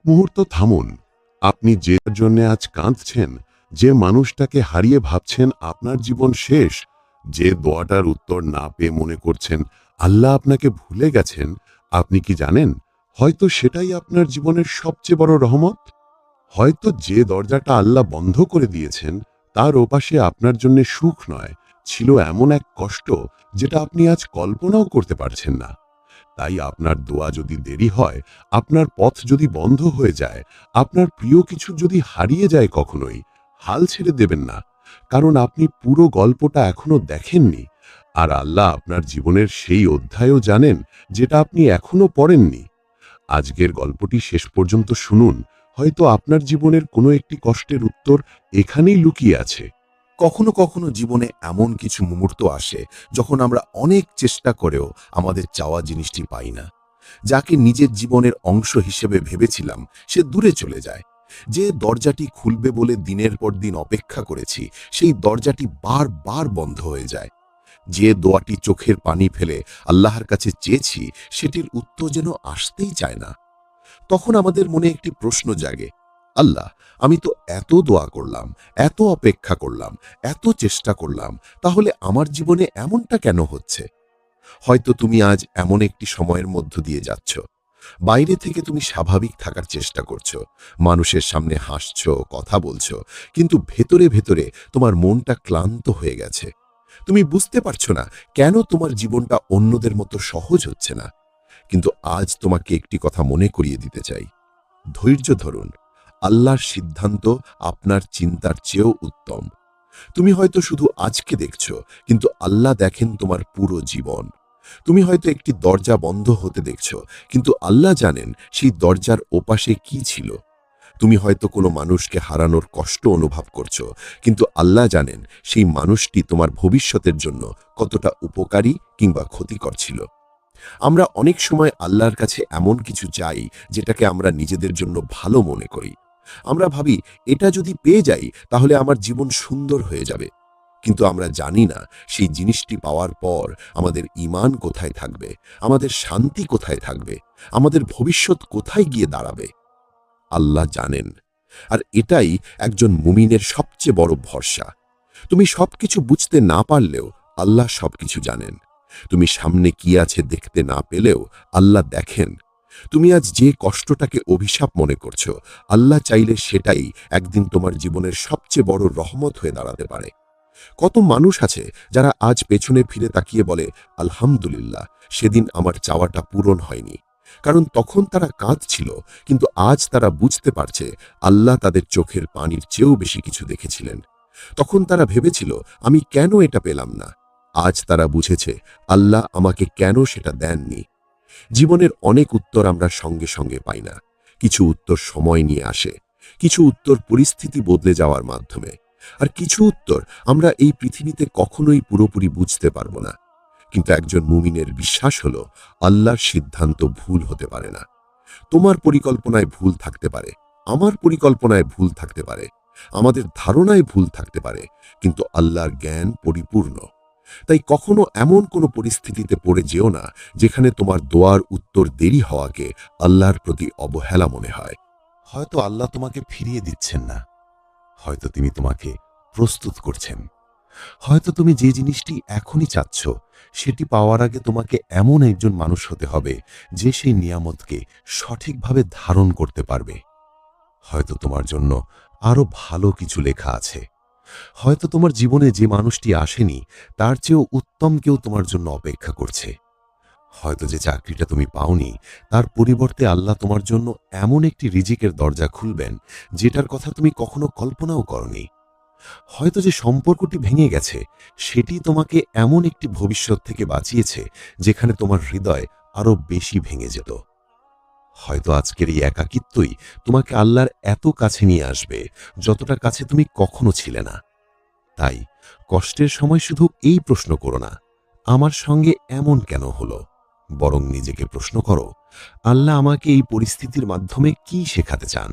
মুহূর্ত থামুন। আপনি যে জন্য আজ কাঁদছেন, যে মানুষটাকে হারিয়ে ভাবছেন আপনার জীবন শেষ, যে দোয়াটার উত্তর না পেয়ে মনে করছেন আল্লাহ আপনাকে ভুলে গেছেন, আপনি কি জানেন হয়তো সেটাই আপনার জীবনের সবচেয়ে বড় রহমত। হয়তো যে দরজাটা আল্লাহ বন্ধ করে দিয়েছেন তার ওপাশে আপনার জন্য সুখ নয়, ছিল এমন এক কষ্ট যেটা আপনি আজ কল্পনাও করতে পারছেন না। তাই আপনার দোয়া যদি দেরি হয়, আপনার পথ যদি বন্ধ হয়ে যায়, আপনার প্রিয় কিছু যদি হারিয়ে যায়, কখনোই হাল ছেড়ে দেবেন না, কারণ আপনি পুরো গল্পটা এখনো দেখেননি। আর আল্লাহ আপনার জীবনের সেই অধ্যায়ও জানেন যেটা আপনি এখনো পড়েননি। আজকের গল্পটি শেষ পর্যন্ত শুনুন, হয়তো আপনার জীবনের কোনো একটি কষ্টের উত্তর এখানেই লুকিয়ে আছে। কখনো কখনো জীবনে এমন কিছু মুহূর্ত আসে যখন আমরা অনেক চেষ্টা করেও আমাদের চাওয়া জিনিসটি পাই না। যাকে নিজের জীবনের অংশ হিসেবে ভেবেছিলাম সে দূরে চলে যায়। যে দরজাটি খুলবে বলে দিনের পর দিন অপেক্ষা করেছি সেই দরজাটি বারবার বন্ধ হয়ে যায়। যে দোয়াটি চোখের পানি ফেলে আল্লাহর কাছে চেয়েছি সেটির উত্তর যেন আসতেই চায় না। তখন আমাদের মনে একটি প্রশ্ন জাগে, আল্লাহ, আমি তো এত দোয়া করলাম, এত অপেক্ষা করলাম, এত চেষ্টা করলাম, তাহলে আমার জীবনে এমনটা কেন হচ্ছে? হয়তো তুমি আজ এমন একটি সময়ের মধ্য দিয়ে যাচ্ছ। বাইরে থেকে তুমি স্বাভাবিক থাকার চেষ্টা করছো, মানুষের সামনে হাসছো, কথা বলছো, কিন্তু ভেতরে ভেতরে তোমার মনটা ক্লান্ত হয়ে গেছে। তুমি বুঝতে পারছো না কেন তোমার জীবনটা অন্যদের মতো সহজ হচ্ছে না। কিন্তু আজ তোমাকে একটি কথা মনে করিয়ে দিতে চাই, ধৈর্য ধরুন। আল্লাহর সিদ্ধান্ত আপনার চিন্তার চেয়েও উত্তম। তুমি হয়তো শুধু আজকে দেখছো, কিন্তু আল্লাহ দেখেন তোমার পুরো জীবন। তুমি হয়তো একটি দরজা বন্ধ হতে দেখছো, কিন্তু আল্লাহ জানেন সেই দরজার ওপাশে কি ছিল। তুমি হয়তো কোনো মানুষকে হারানোর কষ্ট অনুভব করছো, কিন্তু আল্লাহ জানেন সেই মানুষটি তোমার ভবিষ্যতের জন্য কতটা উপকারী কিংবা ক্ষতিকর ছিল। আমরা অনেক সময় আল্লাহর কাছে এমন কিছু চাই যেটাকে আমরা নিজেদের জন্য ভালো মনে করি। আমরা ভাবি এটা যদি পেয়ে যাই তাহলে আমার জীবন সুন্দর হয়ে যাবে। কিন্তু আমরা জানি না সেই জিনিসটি পাওয়ার পর আমাদের ঈমান কোথায় থাকবে, আমাদের শান্তি কোথায় থাকবে, আমাদের ভবিষ্যৎ কোথায় গিয়ে দাঁড়াবে। আল্লাহ জানেন। আর এটাই একজন মুমিনের সবচেয়ে বড় ভরসা। তুমি সবকিছু বুঝতে না পারলেও আল্লাহ সবকিছু জানেন। তুমি সামনে কি আছে দেখতে না পেলেও আল্লাহ দেখেন। তুমি আজ যে কষ্টটাকে অভিশাপ মনে করছো, আল্লাহ চাইলে সেটাই একদিন তোমার জীবনের সবচেয়ে বড় রহমত হয়ে দাঁড়াতে পারে। কত মানুষ আছে যারা আজ পেছনে ফিরে তাকিয়ে বলে, আলহামদুলিল্লাহ, সেদিন আমার চাওয়াটা পূরণ হয়নি। কারণ তখন তারা কাঁদছিল, কিন্তু আজ তারা বুঝতে পারছে আল্লাহ তাদের চোখের পানির চেয়েও বেশি কিছু দেখেছিলেন। তখন তারা ভেবেছিল, আমি কেন এটা পেলাম না? আজ তারা বুঝেছে আল্লাহ আমাকে কেন সেটা দেননি। জীবনের অনেক উত্তর আমরা সঙ্গে সঙ্গে পাই না। কিছু উত্তর সময় নিয়ে আসে, কিছু উত্তর পরিস্থিতি বদলে যাওয়ার মাধ্যমে, আর কিছু উত্তর আমরা এই পৃথিবীতে কখনোই পুরোপুরি বুঝতে পারবো না। কিন্তু একজন মুমিনের বিশ্বাস হলো, আল্লাহর সিদ্ধান্ত ভুল হতে পারে না। তোমার পরিকল্পনায় ভুল থাকতে পারে, আমার পরিকল্পনায় ভুল থাকতে পারে, আমাদের ধারণায় ভুল থাকতে পারে, কিন্তু আল্লাহর জ্ঞান পরিপূর্ণ। তাই কখনো এমন কোনো পরিস্থিতিতে পড়ে যেও না যেখানে তোমার দোয়ার উত্তর দেরি হওয়াকে আল্লাহর প্রতি অবহেলা মনে হয়। হয়তো আল্লাহ তোমাকে ফিরিয়ে দিচ্ছেন না, হয়তো তিনি তোমাকে প্রস্তুত করছেন। হয়তো তুমি যে জিনিসটি এখনই চাচ্ছ সেটি পাওয়ার আগে তোমাকে এমন একজন মানুষ হতে হবে যে সেই নিয়ামতকে সঠিকভাবে ধারণ করতে পারবে। হয়তো তোমার জন্য আরো ভালো কিছু লেখা আছে। হয়তো তোমার জীবনে যে মানুষটি আসেনি তার চেয়েও উত্তম কেউ তোমার জন্য অপেক্ষা করছে। হয়তো যে চাকরিটা তুমি পাওনি তার পরিবর্তে আল্লাহ তোমার জন্য এমন একটি রিজিকের দরজা খুলবেন যেটার কথা তুমি কখনো কল্পনাও করনি। হয়তো যে সম্পর্কটি ভেঙে গেছে সেটি তোমাকে এমন একটি ভবিষ্যৎ থেকে বাঁচিয়েছে যেখানে তোমার হৃদয় আরো বেশি ভেঙে যেত। হয়তো আজকের এই একাকিত্বই তোমাকে আল্লাহর এত কাছে নিয়ে আসবে যতটা কাছে তুমি কখনো ছিলে না। তাই কষ্টের সময় শুধু এই প্রশ্ন করো না, আমার সঙ্গে এমন কেন হলো? বরং নিজেকে প্রশ্ন করো, আল্লাহ আমাকে এই পরিস্থিতির মাধ্যমে কি শেখাতে চান?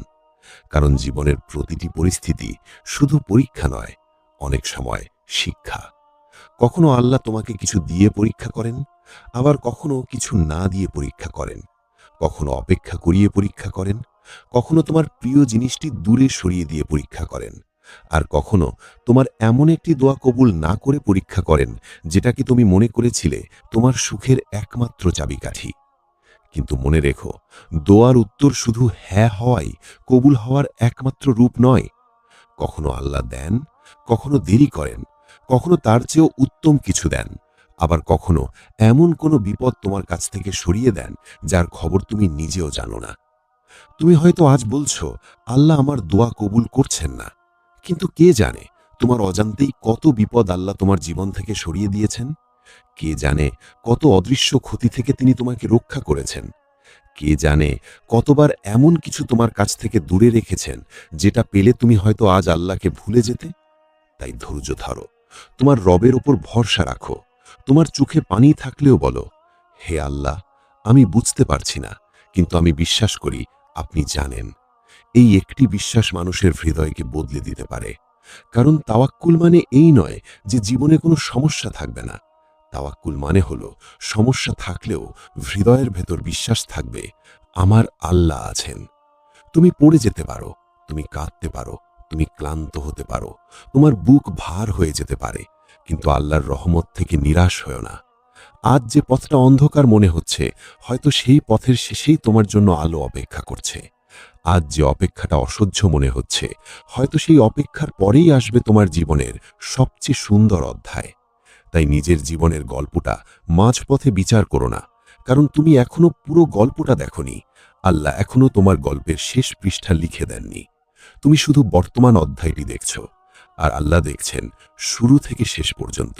কারণ জীবনের প্রতিটি পরিস্থিতি শুধু পরীক্ষা নয়, অনেক সময় শিক্ষা। কখনো আল্লাহ তোমাকে কিছু দিয়ে পরীক্ষা করেন, আবার কখনো কিছু না দিয়ে পরীক্ষা করেন। কখনো অপেক্ষা করিয়ে পরীক্ষা করেন, কখনো তোমার প্রিয় জিনিসটি দূরে সরিয়ে দিয়ে পরীক্ষা করেন, আর কখনো তোমার এমন একটি দোয়া কবুল না করে পরীক্ষা করেন যেটাকে তুমি মনে করেছিলে তোমার সুখের একমাত্র চাবিকাঠি। কিন্তু মনে রেখো, দোয়ার উত্তর শুধু হ্যাঁ হওয়াই কবুল হওয়ার একমাত্র রূপ নয়। কখনো আল্লাহ দেন, কখনো দেরি করেন, কখনো তার চেয়েও উত্তম কিছু দেন, আবার কখনো এমন কোনো বিপদ তোমার কাছ থেকে সরিয়ে দেন যার খবর তুমি নিজেও জানো না। তুমি হয়তো আজ বলছো, আল্লাহ আমার দোয়া কবুল করছেন না, কিন্তু কে জানে তোমার অজান্তেই কত বিপদ আল্লাহ তোমার জীবন থেকে সরিয়ে দিয়েছেন। কে জানে কত অদৃশ্য ক্ষতি থেকে তিনি তোমাকে রক্ষা করেছেন। কে জানে কতবার এমন কিছু তোমার কাছ থেকে দূরে রেখেছেন যেটা পেলে তুমি হয়তো আজ আল্লাহকে ভুলে যেতে। তাই ধৈর্য ধরো, তোমার রবের ওপর ভরসা রাখো। তোমার চোখে পানি থাকলেও বলো, হে আল্লাহ, আমি বুঝতে পারছি না, কিন্তু আমি বিশ্বাস করি আপনি জানেন। এই একটি বিশ্বাস মানুষের হৃদয়কে বদলে দিতে পারে। কারণ তাওয়াক্কুল মানে এই নয় যে জীবনে কোনো সমস্যা থাকবে না। তাওয়াক্কুল মানে হলো সমস্যা থাকলেও হৃদয়ের ভেতর বিশ্বাস থাকবে, আমার আল্লাহ আছেন। তুমি পড়ে যেতে পারো, তুমি কাঁদতে পারো, তুমি ক্লান্ত হতে পারো, তোমার বুক ভার হয়ে যেতে পারে, কিন্তু আল্লাহর রহমত থেকে নিরাশ হয়ো না। আজ যে পথটা অন্ধকার মনে হচ্ছে, হয়তো সেই পথের শেষেই তোমার জন্য আলো অপেক্ষা করছে। আজ যে অপেক্ষাটা অসহ্য মনে হচ্ছে, হয়তো সেই অপেক্ষার পরেই আসবে তোমার জীবনের সবচেয়ে সুন্দর অধ্যায়। তাই নিজের জীবনের গল্পটা মাঝপথে বিচার করো না, কারণ তুমি এখনো পুরো গল্পটা দেখোনি। আল্লাহ এখনো তোমার গল্পের শেষ পৃষ্ঠা লিখে দেননি। তুমি শুধু বর্তমান অধ্যায়টি দেখছো, আর আল্লাহ দেখছেন শুরু থেকে শেষ পর্যন্ত।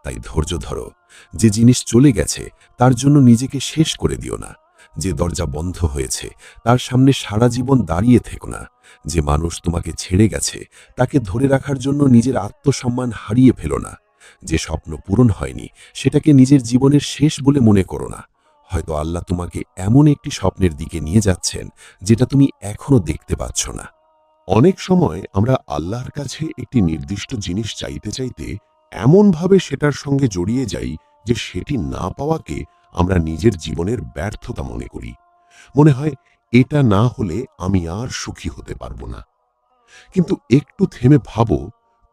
তাই ধৈর্য ধরো। যে জিনিস চলে গেছে তার জন্য নিজেকে শেষ করে দিও না। যে দরজা বন্ধ হয়েছে তার সামনে সারা জীবন দাঁড়িয়ে থেকো না। যে মানুষ তোমাকে ছেড়ে গেছে তাকে ধরে রাখার জন্য নিজের আত্মসম্মান হারিয়ে ফেলো না। যে স্বপ্ন পূরণ হয়নি সেটাকে নিজের জীবনের শেষ বলে মনে করো না। হয়তো আল্লাহ তোমাকে এমন একটি স্বপ্নের দিকে নিয়ে যাচ্ছেন যেটা তুমি এখনো দেখতে পাচ্ছ না। অনেক সময় আমরা আল্লাহর কাছে একটি নির্দিষ্ট জিনিস চাইতে চাইতে এমনভাবে সেটার সঙ্গে জড়িয়ে যাই যে সেটি না পাওয়াকে আমরা নিজের জীবনের ব্যর্থতা মনে করি। মনে হয় এটা না হলে আমি আর সুখী হতে পারবো না। কিন্তু একটু থেমে ভাবো,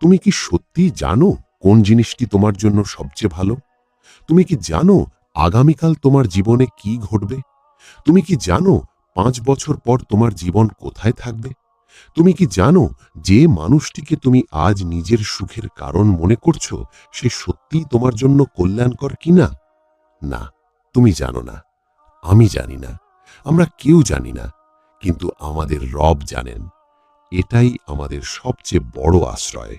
তুমি কি সত্যি জানো কোন জিনিসটি তোমার জন্য সবচেয়ে ভালো? তুমি কি জানো আগামীকাল তোমার জীবনে কি ঘটবে? তুমি কি জানো 5 বছর পর তোমার জীবন কোথায় থাকবে? তুমি কি জানো যে মানুষটিকে তুমি আজ নিজের সুখের কারণ মনে করছো সে সত্যিই তোমার জন্য কল্যাণকর কিনা? না, তুমি জানো না, আমি জানি না, আমরা কেউ জানি না, কিন্তু আমাদের রব জানেন। এটাই আমাদের সবচেয়ে বড় আশ্রয়।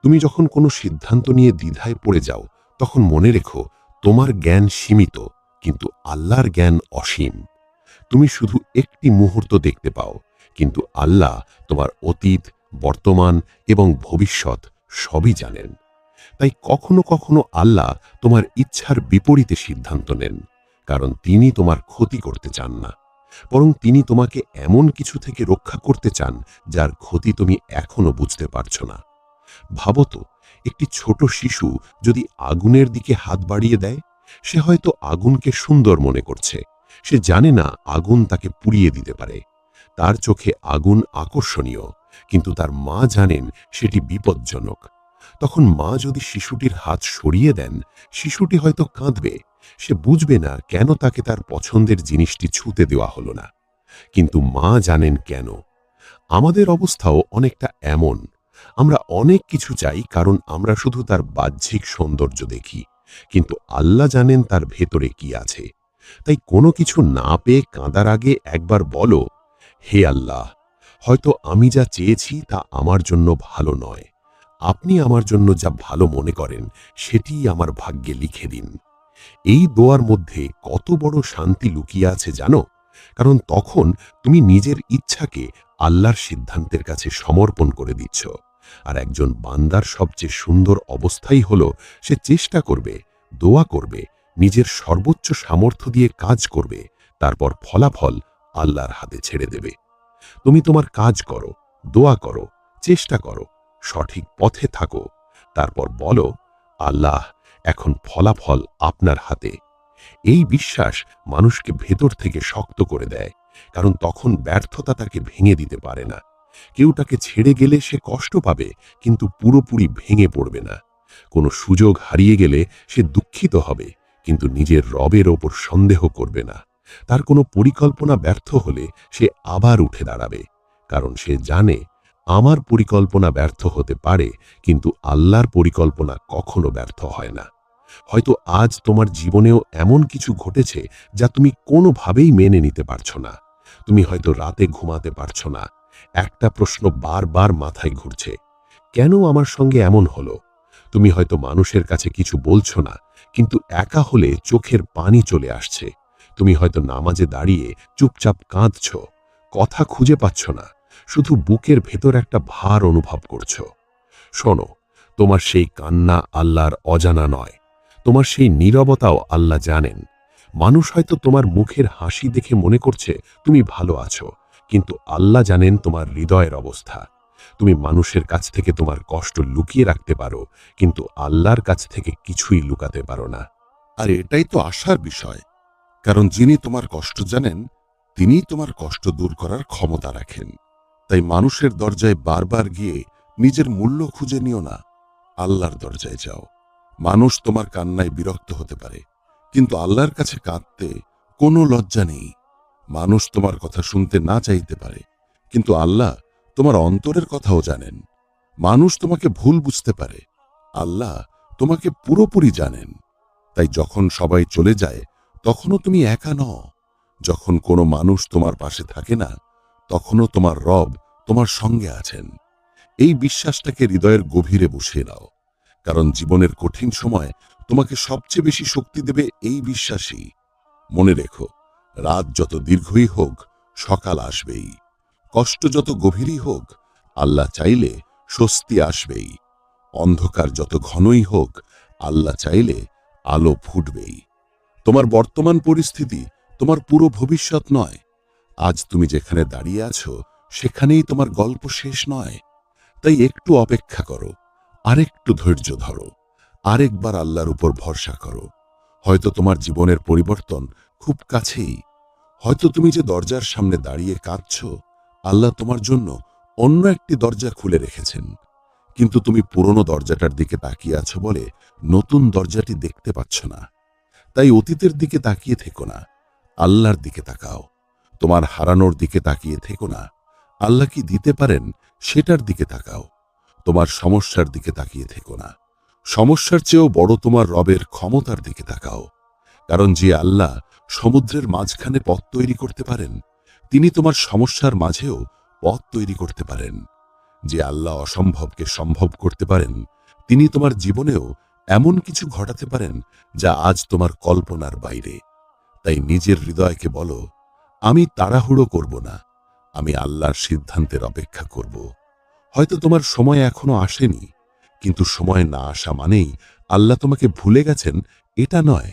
তুমি যখন কোনো সিদ্ধান্ত নিয়ে দ্বিধায় পড়ে যাও, তখন মনে রেখো তোমার জ্ঞান সীমিত, কিন্তু আল্লাহর জ্ঞান অসীম। তুমি শুধু একটি মুহূর্ত দেখতে পাও, কিন্তু আল্লাহ তোমার অতীত, বর্তমান এবং ভবিষ্যৎ সবই জানেন। তাই কখনো কখনো আল্লাহ তোমার ইচ্ছার বিপরীতে সিদ্ধান্ত নেন, কারণ তিনি তোমার ক্ষতি করতে চান না, বরং তিনি তোমাকে এমন কিছু থেকে রক্ষা করতে চান যার ক্ষতি তুমি এখনো বুঝতে পারছো না। ভাবো তো, একটি ছোট শিশু যদি আগুনের দিকে হাত বাড়িয়ে দেয়, সে হয়তো আগুনকে সুন্দর মনে করছে। সে জানে না আগুন তাকে পুড়িয়ে দিতে পারে। তার চোখে আগুন আকর্ষণীয়, কিন্তু তার মা জানেন সেটি বিপজ্জনক। তখন মা যদি শিশুটির হাত সরিয়ে দেন, শিশুটি হয়তো কাঁদবে। সে বুঝবে না কেন তাকে তার পছন্দের জিনিসটি ছুঁতে দেওয়া হলো না, কিন্তু মা জানেন কেন। আমাদের অবস্থাও অনেকটা এমন। আমরা অনেক কিছু চাই কারণ আমরা শুধু তার বাহ্যিক সৌন্দর্য দেখি, কিন্তু আল্লাহ জানেন তার ভেতরে কি আছে। তাই কোনো কিছু না পেয়ে কাঁদার আগে একবার বলো, হে আল্লাহ, হয়তো আমি যা চেয়েছি তা আমার জন্য ভালো নয়। আপনি আমার জন্য যা ভালো মনে করেন সেটিই আমার ভাগ্যে লিখে দিন। এই দোয়ার মধ্যে কত বড় শান্তি লুকিয়ে আছে জানো? কারণ তখন তুমি নিজের ইচ্ছাকে আল্লাহর সিদ্ধান্তের কাছে সমর্পণ করে দিচ্ছ। আর একজন বান্দার সবচেয়ে সুন্দর অবস্থাই হলো সে চেষ্টা করবে, দোয়া করবে, নিজের সর্বোচ্চ সামর্থ্য দিয়ে কাজ করবে, তারপর ফলাফল আল্লাহর হাতে ছেড়ে দেবে। তুমি তোমার কাজ করো, দোয়া করো, চেষ্টা করো, সঠিক পথে থাকো, তারপর বলো, আল্লাহ, এখন ফলাফল আপনার হাতে। এই বিশ্বাস মানুষকে ভেতর থেকে শক্ত করে দেয়, কারণ তখন ব্যর্থতা তাকে ভেঙে দিতে পারে না। কেউ তাকে ছেড়ে গেলে সে কষ্ট পাবে, কিন্তু পুরোপুরি ভেঙে পড়বে না। কোনো সুযোগ হারিয়ে গেলে সে দুঃখিত হবে, কিন্তু নিজের রবের ওপর সন্দেহ করবে না। তার কোনো পরিকল্পনা ব্যর্থ হলে সে আবার উঠে দাঁড়াবে, কারণ সে জানে আমার পরিকল্পনা ব্যর্থ হতে পারে, কিন্তু আল্লাহর পরিকল্পনা কখনো ব্যর্থ হয় না। হয়তো আজ তোমার জীবনেও এমন কিছু ঘটেছে যা তুমি কোনোভাবেই মেনে নিতে পারছো না। তুমি হয়তো রাতে ঘুমাতে পারছো না। একটা প্রশ্ন বারবার মাথায় ঘুরছে, কেন আমার সঙ্গে এমন হলো? তুমি হয়তো মানুষের কাছে কিছু বলছো না, কিন্তু একা হলে চোখের পানি চলে আসছে। তুমি হয়তো নামাজে দাঁড়িয়ে চুপচাপ কাঁদছো, কথা খুঁজে পাচ্ছ না, শুধু বুকের ভেতর একটা ভার অনুভব করছো। শোনো, তোমার সেই কান্না আল্লাহর অজানা নয়। তোমার সেই নীরবতাও আল্লাহ জানেন। মানুষ হয়তো তোমার মুখের হাসি দেখে মনে করছে তুমি ভালো আছো, কিন্তু আল্লাহ জানেন তোমার হৃদয়ের অবস্থা। তুমি মানুষের কাছ থেকে তোমার কষ্ট লুকিয়ে রাখতে পারো, কিন্তু আল্লাহর কাছ থেকে কিছুই লুকাতে পারো না। আর এটাই তো আশার বিষয়, কারণ যিনি তোমার কষ্ট জানেন তিনিই তোমার কষ্ট দূর করার ক্ষমতা রাখেন। তাই মানুষের দরজায় বারবার গিয়ে নিজের মূল্য খুঁজে নিও না, আল্লাহর দরজায় যাও। মানুষ তোমার কান্নায় বিরক্ত হতে পারে, কিন্তু আল্লাহর কাছে কাঁদতে কোনো লজ্জা নেই। মানুষ তোমার কথা শুনতে না চাইতে পারে, কিন্তু আল্লাহ তোমার অন্তরের কথাও জানেন। মানুষ তোমাকে ভুল বুঝতে পারে, আল্লাহ তোমাকে পুরোপুরি জানেন। তাই যখন সবাই চলে যায় তখনও তুমি একা নও। যখন কোনো মানুষ তোমার পাশে থাকে না, তখনও তোমার রব তোমার সঙ্গে আছেন। এই বিশ্বাসটাকে হৃদয়ের গভীরে বসিয়ে নাও, কারণ জীবনের কঠিন সময় তোমাকে সবচেয়ে বেশি শক্তি দেবে এই বিশ্বাসই। মনে রেখো, রাত যত দীর্ঘই হোক সকাল আসবেই, কষ্ট যত গভীরই হোক আল্লাহ চাইলে স্বস্তি আসবেই, অন্ধকার যত ঘনই হোক আল্লাহ চাইলে আলো ফুটবেই। তোমার বর্তমান পরিস্থিতি তোমার পুরো ভবিষ্যৎ নয়। আজ তুমি যেখানে দাঁড়িয়ে আছো সেখানেই তোমার গল্প শেষ নয়। তাই একটু অপেক্ষা করো, আরেকটু ধৈর্য ধরো, আরেকবার আল্লাহর উপর ভরসা করো। হয়তো তোমার জীবনের পরিবর্তন খুব কাছেই। হয়তো তুমি যে দরজার সামনে দাঁড়িয়ে কাঁদছ, আল্লাহ তোমার জন্য অন্য একটি দরজা খুলে রেখেছেন, কিন্তু তুমি পুরনো দরজাটার দিকে তাকিয়ে আছো বলে নতুন দরজাটি দেখতে পাচ্ছ না। তাই অতীতের দিকে তাকিয়ে থেকো না, আল্লাহর দিকে তাকাও। তোমার হারানোর দিকে তাকিয়ে থেকো না, আল্লাহ কি দিতে পারেন সেটার দিকে তাকাও। তোমার সমস্যার দিকে তাকিয়ে থেকো না, সমস্যার চেয়েও বড় তোমার রবের ক্ষমতার দিকে তাকাও। কারণ যে আল্লাহ সমুদ্রের মাঝখানে পথ তৈরি করতে পারেন, তিনি তোমার সমস্যার মাঝেও পথ তৈরি করতে পারেন। যে আল্লাহ অসম্ভবকে সম্ভব করতে পারেন, তিনি তোমার জীবনেও এমন কিছু ঘটাতে পারেন যা আজ তোমার কল্পনার বাইরে। তাই নিজের হৃদয়কে বলো, আমি তাড়াহুড়ো করব না, আমি আল্লাহর সিদ্ধান্তের অপেক্ষা করব। হয়তো তোমার সময় এখনো আসেনি, কিন্তু সময় না আসা মানেই আল্লাহ তোমাকে ভুলে গেছেন এটা নয়।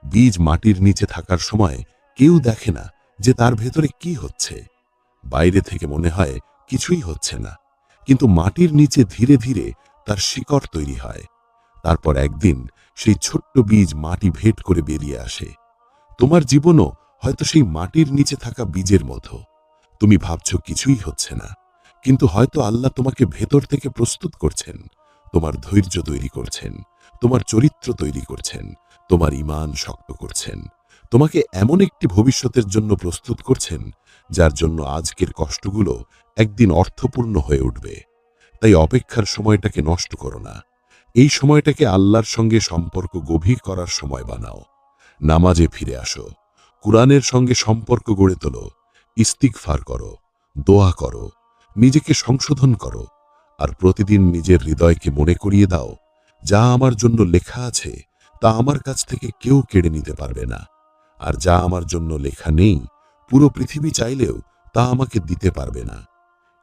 বীজ মাটির নিচে থাকার সময় কেউ দেখে না যে তার ভেতরে কি হচ্ছে। বাইরে থেকে মনে হয় কিছুই হচ্ছে না, কিন্তু মাটির নিচে ধীরে ধীরে তার শিকড় তৈরি হয়। তারপর একদিন সেই ছোট্ট বীজ মাটি ভেদ করে বেরিয়ে আসে। তোমার জীবনও হয়তো সেই মাটির নিচে থাকা বীজের মতো। তুমি ভাবছো কিছুই হচ্ছে না, কিন্তু হয়তো আল্লাহ তোমাকে ভেতর থেকে প্রস্তুত করছেন, তোমার ধৈর্য তৈরি করছেন, তোমার চরিত্র তৈরি করছেন, তোমার ঈমান শক্ত করছেন, তোমাকে এমন একটি ভবিষ্যতের জন্য প্রস্তুত করছেন যার জন্য আজকের কষ্টগুলো একদিন অর্থপূর্ণ হয়ে উঠবে। তাই অপেক্ষার সময়টাকে নষ্ট করো না, এই সময়টাকে আল্লাহর সঙ্গে সম্পর্ক গভীর করার সময় বানাও। নামাজে ফিরে আসো, কুরআনের সঙ্গে সম্পর্ক গড়ে তোলো, ইস্তিগফার করো, দোয়া করো, নিজেকে সংশোধন করো, আর প্রতিদিন নিজের হৃদয়কে মনে করিয়ে দাও, যা আমার জন্য লেখা আছে তা আমার কাছ থেকে কেউ কেড়ে নিতে পারবে না, আর যা আমার জন্য লেখা নেই পুরো পৃথিবী চাইলেও তা আমাকে দিতে পারবে না।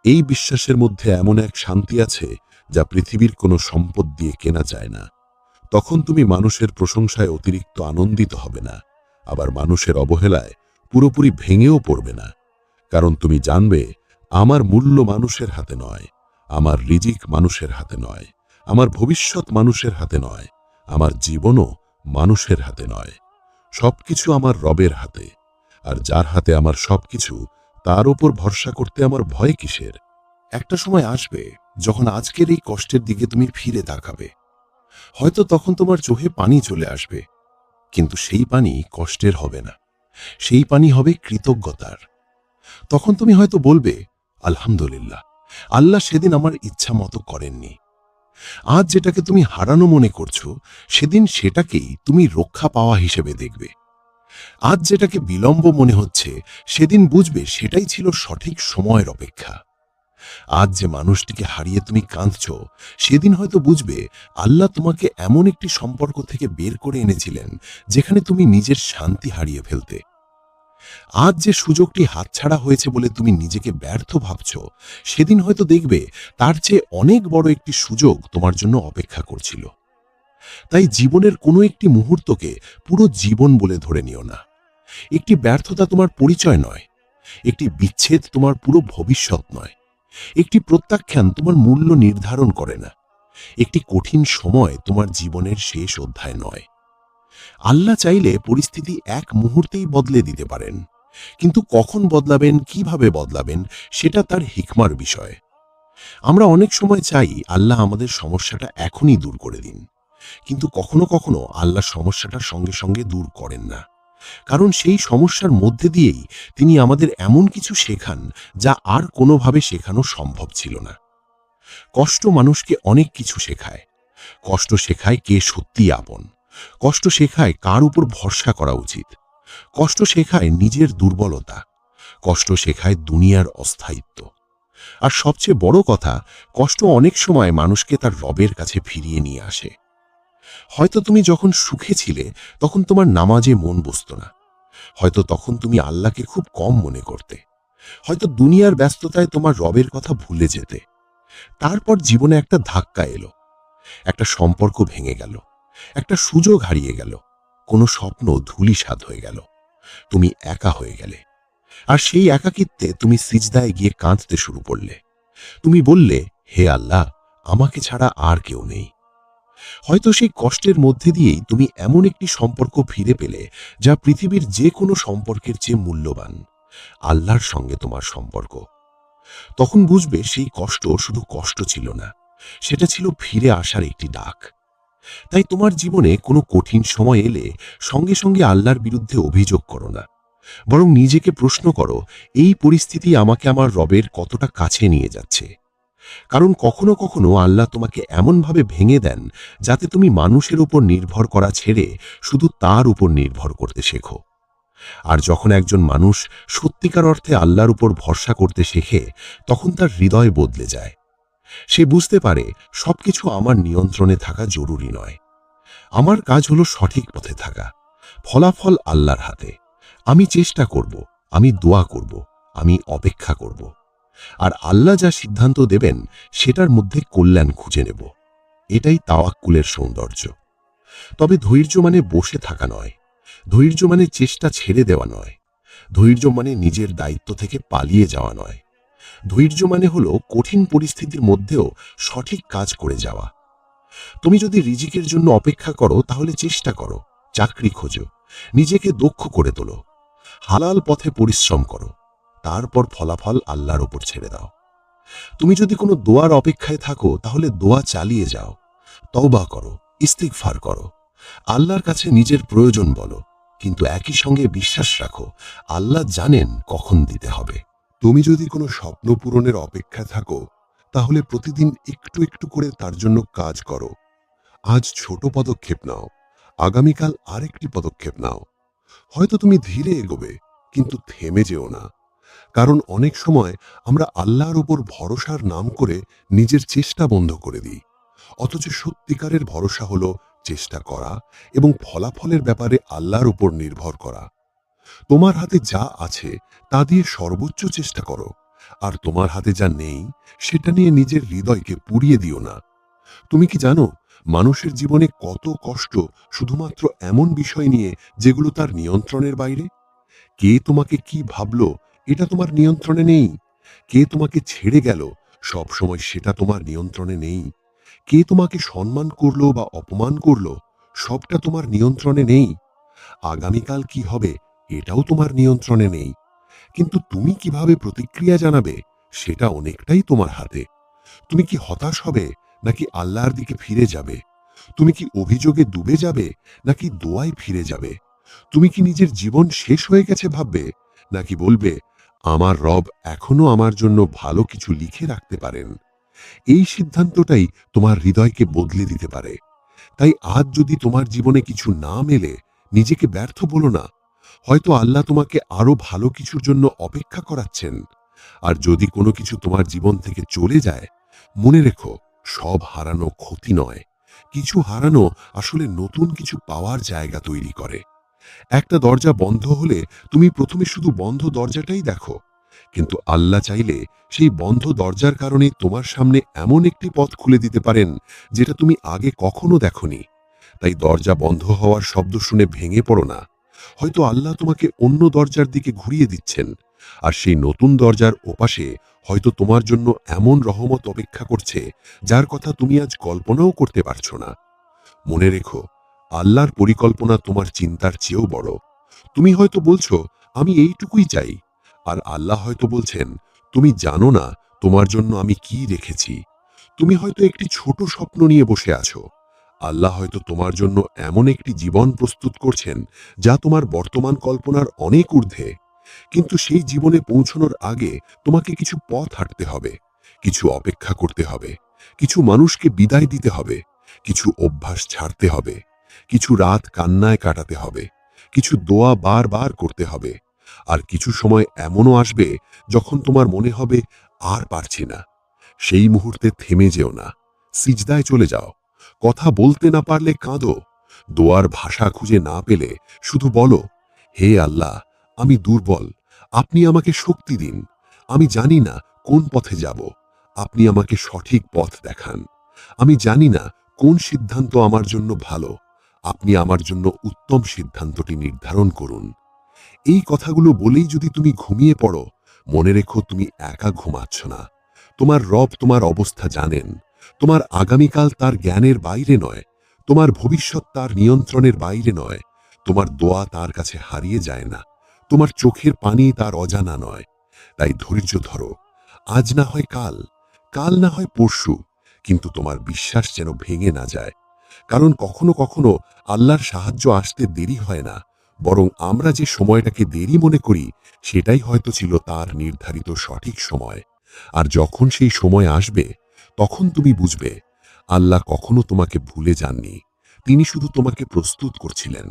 এই বিশ্বাসের মধ্যে এমন এক শান্তি আছে যা পৃথিবীর কোনো সম্পদ দিয়ে কেনা যায় না। তখন তুমি মানুষের প্রশংসায় অতিরিক্ত আনন্দিত হবে না, আবার মানুষের অবহেলায় পুরোপুরি ভেঙেও পড়বে না। কারণ তুমি জানবে, আমার মূল্য মানুষের হাতে নয়, আমার রিজিক মানুষের হাতে নয়, আমার ভবিষ্যৎ মানুষের হাতে নয়, আমার জীবনও মানুষের হাতে নয়। সবকিছু আমার রবের হাতে। আর যার হাতে আমার সবকিছু, তার ওপর ভরসা করতে আমার ভয় কিসের? একটা সময় আসবে যখন আজকের এই কষ্টের দিকে তুমি ফিরে তাকাবে। হয়তো তখন তোমার চোখে পানি চলে আসবে, কিন্তু সেই পানি কষ্টের হবে না, সেই পানি হবে কৃতজ্ঞতার। তখন তুমি হয়তো বলবে, আলহামদুলিল্লাহ, আল্লাহ সেদিন আমার ইচ্ছা মতো করেননি। আজ যেটাকে তুমি হারানো মনে করছো, সেদিন সেটাকেই তুমি রক্ষা পাওয়া হিসেবে দেখবে। আজ যেটাকে বিলম্ব মনে হচ্ছে, সেদিন বুঝবে সেটাই ছিল সঠিক সময়ের অপেক্ষা। আজ যে মানুষটিকে হারিয়ে তুমি কাঁদছ, সেদিন হয়তো বুঝবে আল্লাহ তোমাকে এমন একটি সম্পর্ক থেকে বের করে এনেছিলেন যেখানে তুমি নিজের শান্তি হারিয়ে ফেলতে। আজ যে সুযোগটি হাতছাড়া হয়েছে বলে তুমি নিজেকে ব্যর্থ ভাবছ, সেদিন হয়তো দেখবে তার চেয়ে অনেক বড় একটি সুযোগ তোমার জন্য অপেক্ষা করছিল। তাই জীবনের কোনো একটি মুহূর্তকে পুরো জীবন বলে ধরে নিও না। একটি ব্যর্থতা তোমার পরিচয় নয়, একটি বিচ্ছেদ তোমার পুরো ভবিষ্যৎ নয়, একটি প্রত্যাখ্যান তোমার মূল্য নির্ধারণ করে না, একটি কঠিন সময় তোমার জীবনের শেষ অধ্যায় নয়। আল্লাহ চাইলে পরিস্থিতি এক মুহূর্তেই বদলে দিতে পারেন, কিন্তু কখন বদলাবেন, কিভাবে বদলাবেন, সেটা তার হিকমার বিষয়। আমরা অনেক সময় চাই আল্লাহ আমাদের সমস্যাটা এখনই দূর করে দিন, কিন্তু কখনো কখনো আল্লাহ সমস্যাটা সঙ্গে সঙ্গে দূর করেন না, কারণ সেই সমস্যার মধ্যে দিয়েই তিনি আমাদের এমন কিছু শেখান যা আর কোনোভাবে শেখানো সম্ভব ছিল না। কষ্ট মানুষকে অনেক কিছু শেখায়। কষ্ট শেখায় কে সত্যি আপন, কষ্ট শেখায় কার উপর ভরসা করা উচিত, কষ্ট শেখায় নিজের দুর্বলতা, কষ্ট শেখায় দুনিয়ার অস্থায়িত্ব। আর সবচেয়ে বড় কথা, কষ্ট অনেক সময় মানুষকে তার রবের কাছে ফিরিয়ে নিয়ে আসে। হয়তো তুমি যখন সুখে ছিলে তখন তোমার নামাজে মন বসত না, হয়তো তখন তুমি আল্লাহকে খুব কম মনে করতে, হয়তো দুনিয়ার ব্যস্ততায় তোমার রবের কথা ভুলে যেতে। তারপর জীবনে একটা ধাক্কা এলো, একটা সম্পর্ক ভেঙে গেল, একটা সুযোগ হারিয়ে গেল, কোনো স্বপ্ন ধূলিসাৎ হয়ে গেল, তুমি একা হয়ে গেলে। আর সেই একাকিত্বে তুমি সিজদায় গিয়ে কাঁদতে শুরু করলে। তুমি বললে, হে আল্লাহ, আমাকে ছাড়া আর কেউ নেই। হয়তো সেই কষ্টের মধ্যে দিয়েই তুমি এমন একটি সম্পর্ক ফিরে পেলে যা পৃথিবীর যে কোনো সম্পর্কের চেয়ে মূল্যবান, আল্লাহর সঙ্গে তোমার সম্পর্ক। তখন বুঝবে সেই কষ্ট শুধু কষ্ট ছিল না, সেটা ছিল ফিরে আসার একটি ডাক। তাই তোমার জীবনে কোনো কঠিন সময় এলে সঙ্গে সঙ্গে আল্লাহর বিরুদ্ধে অভিযোগ করো না, বরং নিজেকে প্রশ্ন করো, এই পরিস্থিতি আমাকে আমার রবের কতটা কাছে নিয়ে যাচ্ছে। কারণ কখনো কখনো আল্লাহ তোমাকে এমনভাবে ভেঙে দেন যাতে তুমি মানুষের উপর নির্ভর করা ছেড়ে শুধু তার উপর নির্ভর করতে শেখো। আর যখন একজন মানুষ সত্যিকার অর্থে আল্লাহর উপর ভরসা করতে শেখে, তখন তার হৃদয় বদলে যায়। সে বুঝতে পারে সবকিছু আমার নিয়ন্ত্রণে থাকা জরুরি নয়। আমার কাজ হলো সঠিক পথে থাকা, ফলাফল আল্লাহর হাতে। আমি চেষ্টা করব, আমি দোয়া করব, আমি অপেক্ষা করব। আর আল্লাহ যা সিদ্ধান্ত দেবেন সেটার মধ্যে কল্যাণ খুঁজে নেব। এটাই তাওয়াক্কুলের সৌন্দর্য। তবে ধৈর্য মানে বসে থাকা নয়, ধৈর্য মানে চেষ্টা ছেড়ে দেওয়া নয়, ধৈর্য মানে নিজের দায়িত্ব থেকে পালিয়ে যাওয়া নয়। ধৈর্য মানে হলো কঠিন পরিস্থিতির মধ্যেও সঠিক কাজ করে যাওয়া। তুমি যদি রিজিকের জন্য অপেক্ষা করো তাহলে চেষ্টা করো, চাকরি খোঁজো, নিজেকে দক্ষ করে তোলো, হালাল পথে পরিশ্রম করো, তারপর ফলাফল আল্লাহর উপর ছেড়ে দাও। তুমি যদি কোনো দোয়ার অপেক্ষায় থাকো তাহলে দোয়া চালিয়ে যাও, তওবা করো, ইস্তিগফার করো, আল্লাহর কাছে নিজের প্রয়োজন বলো, কিন্তু একই সঙ্গে বিশ্বাস রাখো আল্লাহ জানেন কখন দিতে হবে। তুমি যদি কোনো স্বপ্ন পূরণের অপেক্ষায় থাকো, তাহলে প্রতিদিন একটু একটু করে তার জন্য কাজ করো। আজ ছোট পদক্ষেপ নাও, আগামীকাল আরেকটি পদক্ষেপ নাও। হয়তো তুমি ধীরে এগোবে, কিন্তু থেমে যেও না। কারণ অনেক সময় আমরা আল্লাহর উপর ভরসার নাম করে নিজের চেষ্টা বন্ধ করে দিই। অথচ সত্যিকারের ভরসা হলো চেষ্টা করা এবং ফলাফলের ব্যাপারে আল্লাহর উপর নির্ভর করা। তোমার হাতে যা আছে তা দিয়ে সর্বোচ্চ চেষ্টা করো, আর তোমার হাতে যা নেই সেটা নিয়ে নিজের হৃদয়কে পুড়িয়ে দিও না। তুমি কি জানো, মানুষের জীবনে কত কষ্ট শুধুমাত্র এমন বিষয় নিয়ে যেগুলো তার নিয়ন্ত্রণের বাইরে? কে তোমাকে কি ভাবলো এটা তোমার নিয়ন্ত্রণে নেই। কে তোমাকে ছেড়ে গেল সব সময় সেটা তোমার নিয়ন্ত্রণে নেই। কে তোমাকে সম্মান করলো বা অপমান করলো সবটা তোমার নিয়ন্ত্রণে নেই। আগামীকাল কি হবে এটাও তোমার নিয়ন্ত্রণে নেই। কিন্তু তুমি কিভাবে প্রতিক্রিয়া জানাবে সেটা অনেকটাই তোমার হাতে। তুমি কি হতাশ হবে নাকি আল্লাহর দিকে ফিরে যাবে? তুমি কি অভিযোগে ডুবে যাবে নাকি দোয়ায় ফিরে যাবে? তুমি কি নিজের জীবন শেষ হয়ে গেছে ভাববে নাকি বলবে আমার রব এখনো আমার জন্য ভালো কিছু লিখে রাখতে পারেন? এই সিদ্ধান্তটাই তোমার হৃদয়কে বদলে দিতে পারে। তাই আজ যদি তোমার জীবনে কিছু না মেলে নিজেকে ব্যর্থ বলো না। হয়তো আল্লাহ তোমাকে আরো ভালো কিছুর জন্য অপেক্ষা করাচ্ছেন। আর যদি কোনো কিছু তোমার জীবন থেকে চলে যায়, মনে রেখো সব হারানো ক্ষতি নয়। কিছু হারানো আসলে নতুন কিছু পাওয়ার জায়গা তৈরি করে। একটা দরজা বন্ধ হলে তুমি প্রথমে শুধু বন্ধ দরজাটাই দেখো, কিন্তু আল্লাহ চাইলে সেই বন্ধ দরজার কারণে তোমার সামনে এমন একটি পথ খুলে দিতে পারেন যেটা তুমি আগে কখনো দেখোনি। তাই দরজা বন্ধ হওয়ার শব্দ শুনে ভেঙে পড়ো না। হয়তো আল্লাহ তোমাকে অন্য দরজার দিকে ঘুরিয়ে দিচ্ছেন, আর সেই নতুন দরজার ওপাশে হয়তো তোমার জন্য এমন রহমত অপেক্ষা করছে যার কথা তুমি আজ কল্পনাও করতে পারছো না। মনে রেখো, আল্লাহর পরিকল্পনা তোমার চিন্তার চেয়েও বড়। তুমি হয়তো বলছো আমি এইটুকুই চাই, আর আল্লাহ হয়তো বলছেন তুমি জানো না তোমার জন্য আমি কি রেখেছি। তুমি হয়তো একটি ছোট স্বপ্ন নিয়ে বসে আছো, আল্লাহ হয়তো তোমার জন্য এমন একটি জীবন প্রস্তুত করছেন যা তোমার বর্তমান কল্পনার অনেক ঊর্ধ্বে। কিন্তু সেই জীবনে পৌঁছানোর আগে তোমাকে কিছু পথ হাঁটতে হবে, কিছু অপেক্ষা করতে হবে, কিছু মানুষকে বিদায় দিতে হবে, কিছু অভ্যাস ছাড়তে হবে, কিছু রাত কান্নায় কাটাতে হবে, কিছু দোয়া বারবার করতে হবে। আর কিছু সময় এমনও আসবে যখন তোমার মনে হবে আর পারছি না। সেই মুহূর্তে থেমে যেও না, সিজদায় চলে যাও। কথা বলতে না পারলে কাঁদো, দোয়ার ভাষা খুঁজে না পেলে শুধু বলো, হে আল্লাহ, আমি দুর্বল, আপনি আমাকে শক্তি দিন। আমি জানি না কোন পথে যাব, আপনি আমাকে সঠিক পথ দেখান। আমি জানি না কোন সিদ্ধান্ত আমার জন্য ভালো, আপনি আমার জন্য উত্তম সিদ্ধান্তটি নির্ধারণ করুন। এই কথাগুলো বলেই যদি তুমি ঘুমিয়ে পড়ো, মনে রেখো তুমি একা ঘুমাচ্ছ না। তোমার রব তোমার অবস্থা জানেন। তোমার আগামীকাল তার জ্ঞানের বাইরে নয়, তোমার ভবিষ্যৎ তার নিয়ন্ত্রণের বাইরে নয়। তোমার দোয়া তার কাছে হারিয়ে যায় না, তোমার চোখের পানি তার অজানা নয়। তাই ধৈর্য ধরো। আজ না হয় কাল, কাল না হয় পরশু, কিন্তু তোমার বিশ্বাস যেন ভেঙে না যায়। কারণ কখনো কখনো আল্লাহর সাহায্য আসতে দেরি হয় না, বরং আমরা যে সময়টাকে দেরি মনে করি সেটাই হয়তো ছিল তার নির্ধারিত সঠিক সময়। আর যখন সেই সময় আসবে, তখন তুমি বুঝবে আল্লাহ কখনো তোমাকে ভুলে যাননি, তিনি শুধু তোমাকে প্রস্তুত করছিলেন।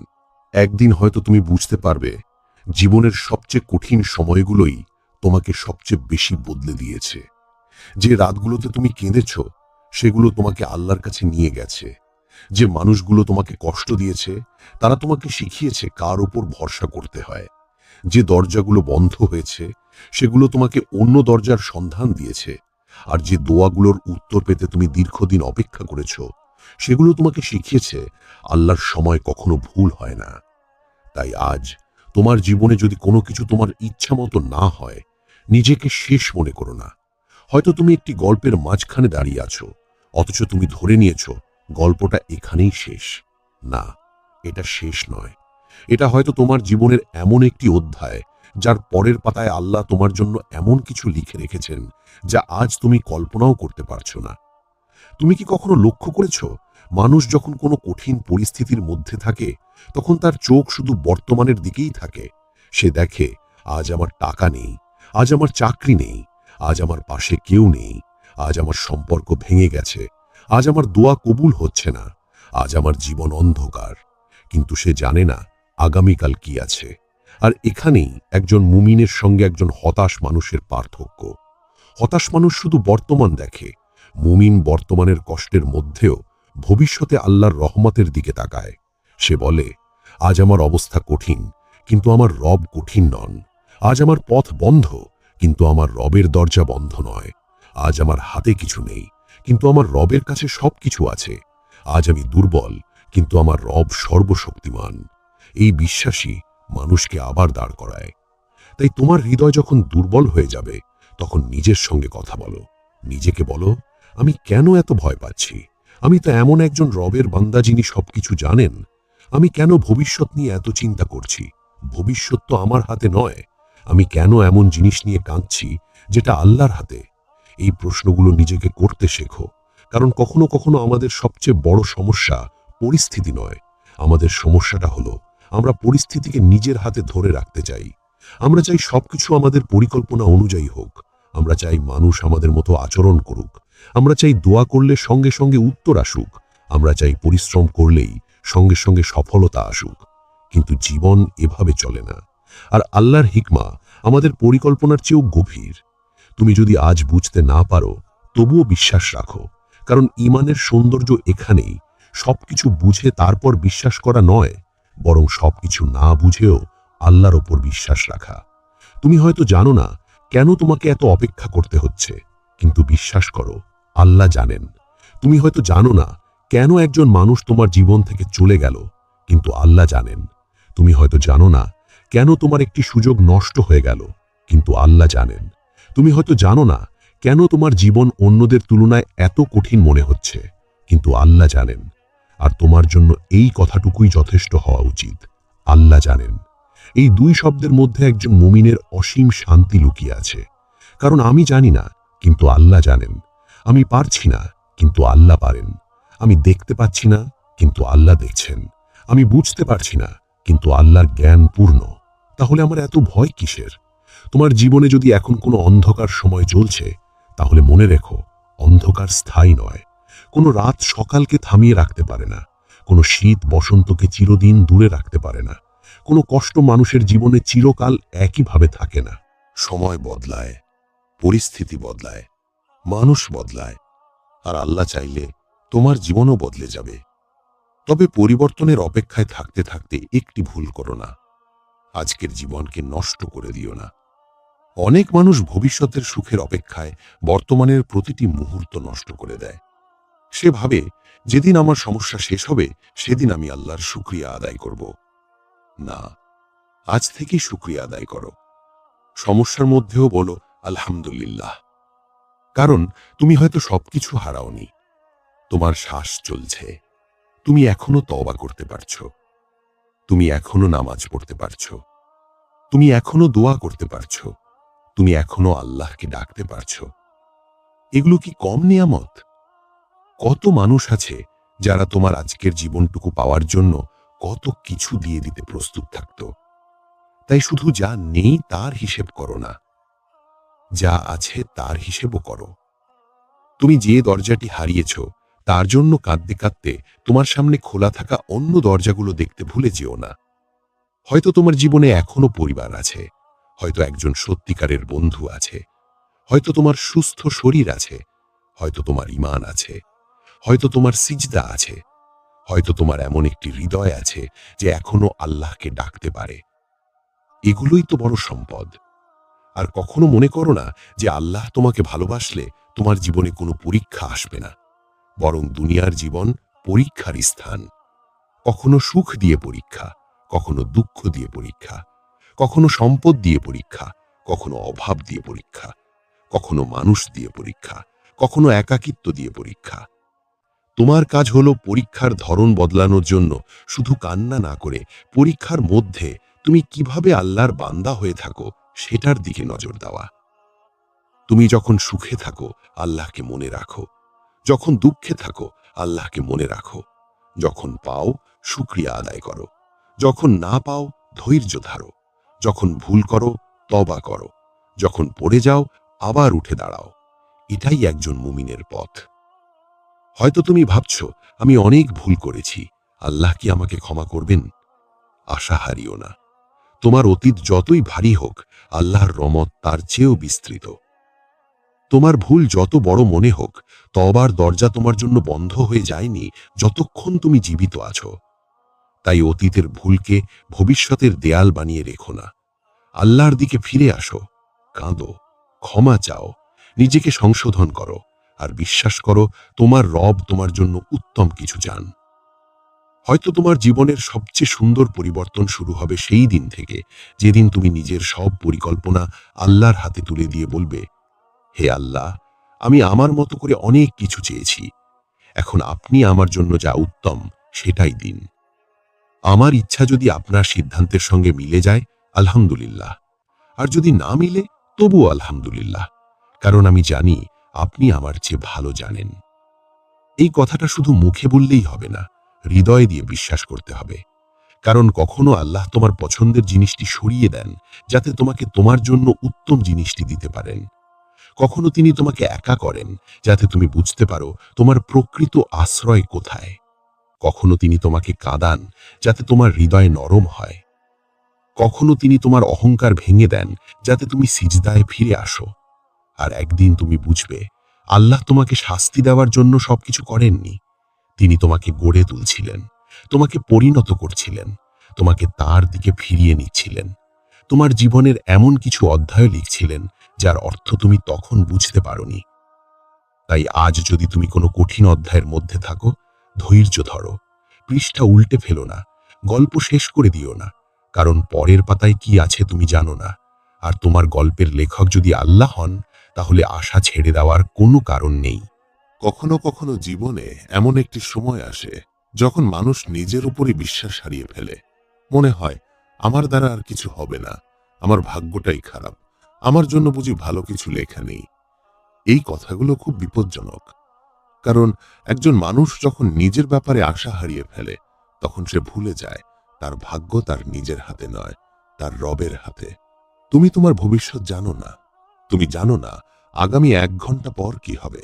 একদিন হয়তো তুমি বুঝতে পারবে জীবনের সবচেয়ে কঠিন সময়গুলোই তোমাকে সবচেয়ে বেশি বদলে দিয়েছে। যে রাতগুলোতে তুমি কেঁদেছ, সেগুলো তোমাকে আল্লাহর কাছে নিয়ে গেছে। যে মানুষগুলো তোমাকে কষ্ট দিয়েছে, তারা তোমাকে শিখিয়েছে কার উপর ভরসা করতে হয়। যে দরজাগুলো বন্ধ হয়েছে, সেগুলো তোমাকে অন্য দরজার সন্ধান দিয়েছে। আর যে দোয়াগুলোর উত্তর পেতে তুমি দীর্ঘদিন অপেক্ষা করেছ, সেগুলো তোমাকে শিখিয়েছে আল্লাহর সময় কখনো ভুল হয় না। তাই আজ তোমার জীবনে যদি কোনো কিছু তোমার ইচ্ছা মতো না হয়, নিজেকে শেষ মনে করো না। হয়তো তুমি একটি গল্পের মাঝখানে দাঁড়িয়ে আছো, অথচ তুমি ধরে নিয়েছ গল্পটা এখানেই শেষ। না, এটা শেষ নয়। এটা হয়তো তোমার জীবনের এমন একটি অধ্যায় যার পরের পাতায় আল্লাহ তোমার জন্য এমন কিছু লিখে রেখেছেন যা আজ তুমি কল্পনাও করতে পারছো না। তুমি কি কখনো লক্ষ্য করেছ, মানুষ যখন কোনো কঠিন পরিস্থিতির মধ্যে থাকে, তখন তার চোখ শুধু বর্তমানের দিকেই থাকে। সে দেখে আজ আমার টাকা নেই, আজ আমার চাকরি নেই, আজ আমার পাশে কেউ নেই, আজ আমার সম্পর্ক ভেঙে গেছে, আজ আমার দোয়া কবুল হচ্ছে না, আজ আমার জীবন অন্ধকার। কিন্তু সে জানে না আগামীকাল কি আছে। আর এখানেই একজন মুমিনের সঙ্গে একজন হতাশ মানুষের পার্থক্য। হতাশ মানুষ শুধু বর্তমান দেখে, মুমিন বর্তমানের কষ্টের মধ্যেও ভবিষ্যতে আল্লাহর রহমতের দিকে তাকায়। সে বলে, আজ আমার অবস্থা কঠিন, কিন্তু আমার রব কঠিন নন। আজ আমার পথ বন্ধ, কিন্তু আমার রবের দরজা বন্ধ নয়। আজ আমার হাতে কিছু নেই, কিন্তু আমার রবের কাছে সবকিছু আছে। আজ আমি দুর্বল, কিন্তু আমার রব সর্বশক্তিমান। এই বিশ্বাসই মানুষকে আবার দাঁড় করায়। তাই তোমার হৃদয় যখন দুর্বল হয়ে যাবে, তখন নিজের সঙ্গে কথা বলো। নিজেকে বলো, আমি কেন এত ভয় পাচ্ছি? আমি তো এমন একজন রবের বান্দা যিনি সবকিছু জানেন। আমি কেন ভবিষ্যৎ নিয়ে এত চিন্তা করছি? ভবিষ্যৎ তো আমার হাতে নয়, আমি কেন এমন জিনিস নিয়ে কাঁদছি যেটা আল্লাহর হাতে? এই প্রশ্নগুলো নিজেকে করতে শেখো, কারণ কখনো কখনো আমাদের সবচেয়ে বড় সমস্যা পরিস্থিতি নয়, আমাদের সমস্যাটা হলো আমরা পরিস্থিতিকে নিজের হাতে ধরে রাখতে চাই। আমরা চাই সবকিছু আমাদের পরিকল্পনা অনুযায়ী হোক, আমরা চাই মানুষ আমাদের মতো আচরণ করুক, আমরা চাই দোয়া করলে সঙ্গে সঙ্গে উত্তর আসুক, আমরা চাই পরিশ্রম করলেই সঙ্গে সঙ্গে সফলতা আসুক। কিন্তু জীবন এভাবে চলে না। আর আল্লাহর হিকমা আমাদের পরিকল্পনার চেয়েও গভীর। তুমি যদি আজ বুঝতে না পারো, তবুও বিশ্বাস রাখো, কারণ ঈমানের সৌন্দর্য এখানেই, সবকিছু বুঝে তারপর বিশ্বাস করা নয়, বরং সবকিছু না বুঝেও আল্লাহর ওপর বিশ্বাস রাখা। তুমি হয়তো জানো না কেন তোমাকে এত অপেক্ষা করতে হচ্ছে, কিন্তু বিশ্বাস করো, আল্লাহ জানেন। তুমি হয়তো জানো না কেন একজন মানুষ তোমার জীবন থেকে চলে গেল, কিন্তু আল্লাহ জানেন। তুমি হয়তো জানো না কেন তোমার একটি সুযোগ নষ্ট হয়ে গেল, কিন্তু আল্লাহ জানেন। তুমি হয়তো জানো না কেন তোমার জীবন অন্যদের তুলনায় এত কঠিন মনে হচ্ছে, কিন্তু আল্লাহ জানেন। আর তোমার জন্য এই কথাটুকুই যথেষ্ট হওয়া উচিত, আল্লাহ জানেন। এই দুই শব্দের মধ্যে একজন মুমিনের অসীম শান্তি লুকিয়ে আছে। কারণ আমি জানি না, কিন্তু আল্লাহ জানেন। আমি পারছি না, কিন্তু আল্লাহ পারেন। আমি দেখতে পাচ্ছি না, কিন্তু আল্লাহ দেখছেন। আমি বুঝতে পারছি না, কিন্তু আল্লাহর জ্ঞান পূর্ণ। তাহলে আমার এত ভয় কিসের? তোমার জীবনে যদি এখন কোনো অন্ধকার সময় চলছে, তাহলে মনে রেখো, অন্ধকার স্থায়ী নয়। কোনো রাত সকালকে থামিয়ে রাখতে পারে না, কোনো শীত বসন্তকে চিরদিন দূরে রাখতে পারে না, কোনো কষ্ট মানুষের জীবনে চিরকাল একইভাবে থাকে না। সময় বদলায়, পরিস্থিতি বদলায়, মানুষ বদলায়, আর আল্লাহ চাইলে তোমার জীবনও বদলে যাবে। তবে পরিবর্তনের অপেক্ষায় থাকতে থাকতে একটি ভুল করো না, আজকের জীবনকে নষ্ট করে দিও না। অনেক মানুষ ভবিষ্যতের সুখের অপেক্ষায় বর্তমানের প্রতিটি মুহূর্ত নষ্ট করে দেয়। সে ভাবে, যেদিন আমার সমস্যা শেষ হবে সেদিন আমি আল্লাহর শুকরিয়া আদায় করব। না, আজ থেকেই শুকরিয়া আদায় করো। সমস্যার মধ্যেও বলো আলহামদুলিল্লাহ, কারণ তুমি হয়তো সবকিছু হারাওনি। তোমার শ্বাস চলছে, তুমি এখনো তওবা করতে পারছো, তুমি এখনো নামাজ পড়তে পারছো, তুমি এখনো দোয়া করতে পারছো, তুমি এখনো আল্লাহকে ডাকতে পারছো। এগুলো কি কম নিয়ামত? কত মানুষ আছে যারা তোমার আজকের জীবনটুকু পাওয়ার জন্য কত কিছু দিয়ে দিতে প্রস্তুত থাকত। তাই শুধু যা নেই তার হিসেব করো না, যা আছে তার হিসেবও করো। তুমি যে দরজাটি হারিয়েছ তার জন্য কাঁদতে কাঁদতে তোমার সামনে খোলা থাকা অন্য দরজাগুলো দেখতে ভুলে যেও না। হয়তো তোমার জীবনে এখনো পরিবার আছে, হয়তো একজন সত্যিকারের বন্ধু আছে, হয়তো তোমার সুস্থ শরীর আছে, হয়তো তোমার ঈমান আছে, হয়তো তোমার সিজদা আছে, হয়তো তোমার এমন একটি হৃদয় আছে যে এখনো আল্লাহকে ডাকতে পারে। এগুলোই তো বড় সম্পদ। আর কখনো মনে করো না যে আল্লাহ তোমাকে ভালোবাসলে তোমার জীবনে কোনো পরীক্ষা আসবে না, বরং দুনিয়ার জীবন পরীক্ষার স্থান। কখনো সুখ দিয়ে পরীক্ষা, কখনো দুঃখ দিয়ে পরীক্ষা, কখনো সম্পদ দিয়ে পরীক্ষা, কখনো অভাব দিয়ে পরীক্ষা, কখনো মানুষ দিয়ে পরীক্ষা, কখনো একাকিত্ব দিয়ে পরীক্ষা। তোমার কাজ হলো পরীক্ষার ধরন বদলানোর জন্য শুধু কান্না না করে পরীক্ষার মধ্যে তুমি কিভাবে আল্লাহর বান্দা হয়ে থাকো সেটার দিকে নজর দেওয়া। তুমি যখন সুখে থাকো আল্লাহকে মনে রাখো, যখন দুঃখে থাকো আল্লাহকে মনে রাখো, যখন পাও শুকরিয়া আদায় করো, যখন না পাও ধৈর্য ধারো, যখন ভুল করো তওবা করো, যখন পড়ে যাও আবার উঠে দাঁড়াও। এটাই একজন মুমিনের পথ। হয়তো তুমি ভাবছো, আমি অনেক ভুল করেছি, আল্লাহ কি আমাকে ক্ষমা করবেন? আশা হারিও না। তোমার অতীত যতই ভারী হোক, আল্লাহর রহমত তার চেয়েও বিস্তৃত। তোমার ভুল যত বড় মনে হোক, তওবার দরজা তোমার জন্য বন্ধ হয়ে যায়নি যতক্ষণ তুমি জীবিত আছো। তাই অতীতের ভুলকে ভবিষ্যতের দেয়াল বানিয়ে রেখো না। আল্লাহর দিকে ফিরে আসো, কাঁদো, ক্ষমা চাও, নিজেকে সংশোধন করো, আর বিশ্বাস করো তোমার রব তোমার জন্য উত্তম কিছু চান। হয়তো তোমার জীবনের সবচেয়ে সুন্দর পরিবর্তন শুরু হবে সেই দিন থেকে যেদিন তুমি নিজের সব পরিকল্পনা আল্লাহর হাতে তুলে দিয়ে বলবে, হে আল্লাহ, আমি আমার মতো করে অনেক কিছু চেয়েছি, এখন আপনি আমার জন্য যা উত্তম সেটাই দিন। আমার ইচ্ছা যদি আপনার সিদ্ধান্তের সঙ্গে মিলে যায়, আলহামদুলিল্লাহ, আর যদি না মিলে তবুও আলহামদুলিল্লাহ, কারণ আমি জানি আপনি আমার চেয়ে ভালো জানেন। এই কথাটা শুধু মুখে বললেই হবে না, হৃদয় দিয়ে বিশ্বাস করতে হবে। কারণ কখনো আল্লাহ তোমার পছন্দের জিনিসটি সরিয়ে দেন যাতে তোমাকে তোমার জন্য উত্তম জিনিসটি দিতে পারেন। কখনো তিনি তোমাকে একা করেন যাতে তুমি বুঝতে পারো তোমার প্রকৃত আশ্রয় কোথায়। কখনো তিনি তোমাকে কাঁদান যাতে তোমার হৃদয় নরম হয়। কখনো তিনি তোমার অহংকার ভেঙে দেন যাতে তুমি সিজদায় ফিরে আসো। আর একদিন তুমি বুঝবে আল্লাহ তোমাকে শাস্তি দেওয়ার জন্য সবকিছু করেননি। তিনি তোমাকে গড়ে তুলছিলেন, তোমাকে পরিণত করছিলেন, তোমাকে তার দিকে ফিরিয়ে নিচ্ছিলেন। তোমার জীবনের এমন কিছু অধ্যায় লিখছিলেন যার অর্থ তুমি তখন বুঝতে পারোনি। তাই আজ যদি তুমি কোনো কঠিন অধ্যায়ের মধ্যে থাকো, ধৈর্য ধরো, পৃষ্ঠা উল্টে ফেলো না, গল্প শেষ করে দিও না, কারণ পরের পাতায় কি আছে তুমি জানো না। আর তোমার গল্পের লেখক যদি আল্লাহ হন, তাহলে আশা ছেড়ে দেওয়ার কোনো কারণ নেই। কখনো কখনো জীবনে এমন একটি সময় আসে যখন মানুষ নিজের উপরই বিশ্বাস হারিয়ে ফেলে। মনে হয় আমার দ্বারা আর কিছু হবে না, আমার ভাগ্যটাই খারাপ, আমার জন্য বুঝি ভালো কিছু লেখা নেই। এই কথাগুলো খুব বিপজ্জনক, কারণ একজন মানুষ যখন নিজের ব্যাপারে আশা হারিয়ে ফেলে তখন সে ভুলে যায় তার ভাগ্য তার নিজের হাতে নয়, তার রবের হাতে। তুমি তোমার ভবিষ্যৎ জানো না। তুমি জানো না আগামী 1 ঘন্টা পর কি হবে।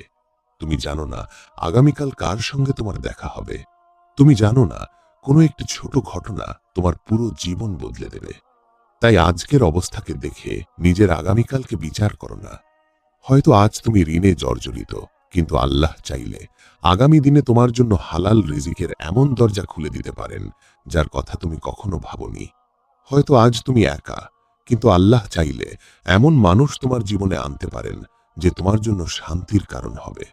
তুমি জানো না আগামীকাল কার সঙ্গে তোমার দেখা হবে। তুমি জানো না কোনো একটি ছোট ঘটনা তোমার পুরো জীবন বদলে দেবে। তাই আজকের অবস্থাকে দেখে নিজের আগামীকালকে বিচার করো না। হয়তো আজ তুমি ঋণে জর্জরিত, কিন্তু আল্লাহ চাইলে আগামী দিনে তোমার জন্য হালাল রিজিকের এমন দরজা খুলে দিতে পারেন যার কথা তুমি কখনো ভাবনি। হয়তো আজ তুমি একা, কিন্তু আল্লাহ চাইলে এমন মানুষ তোমার জীবনে আনতে পারেন যে তোমার জন্য শান্তির কারণ হবে।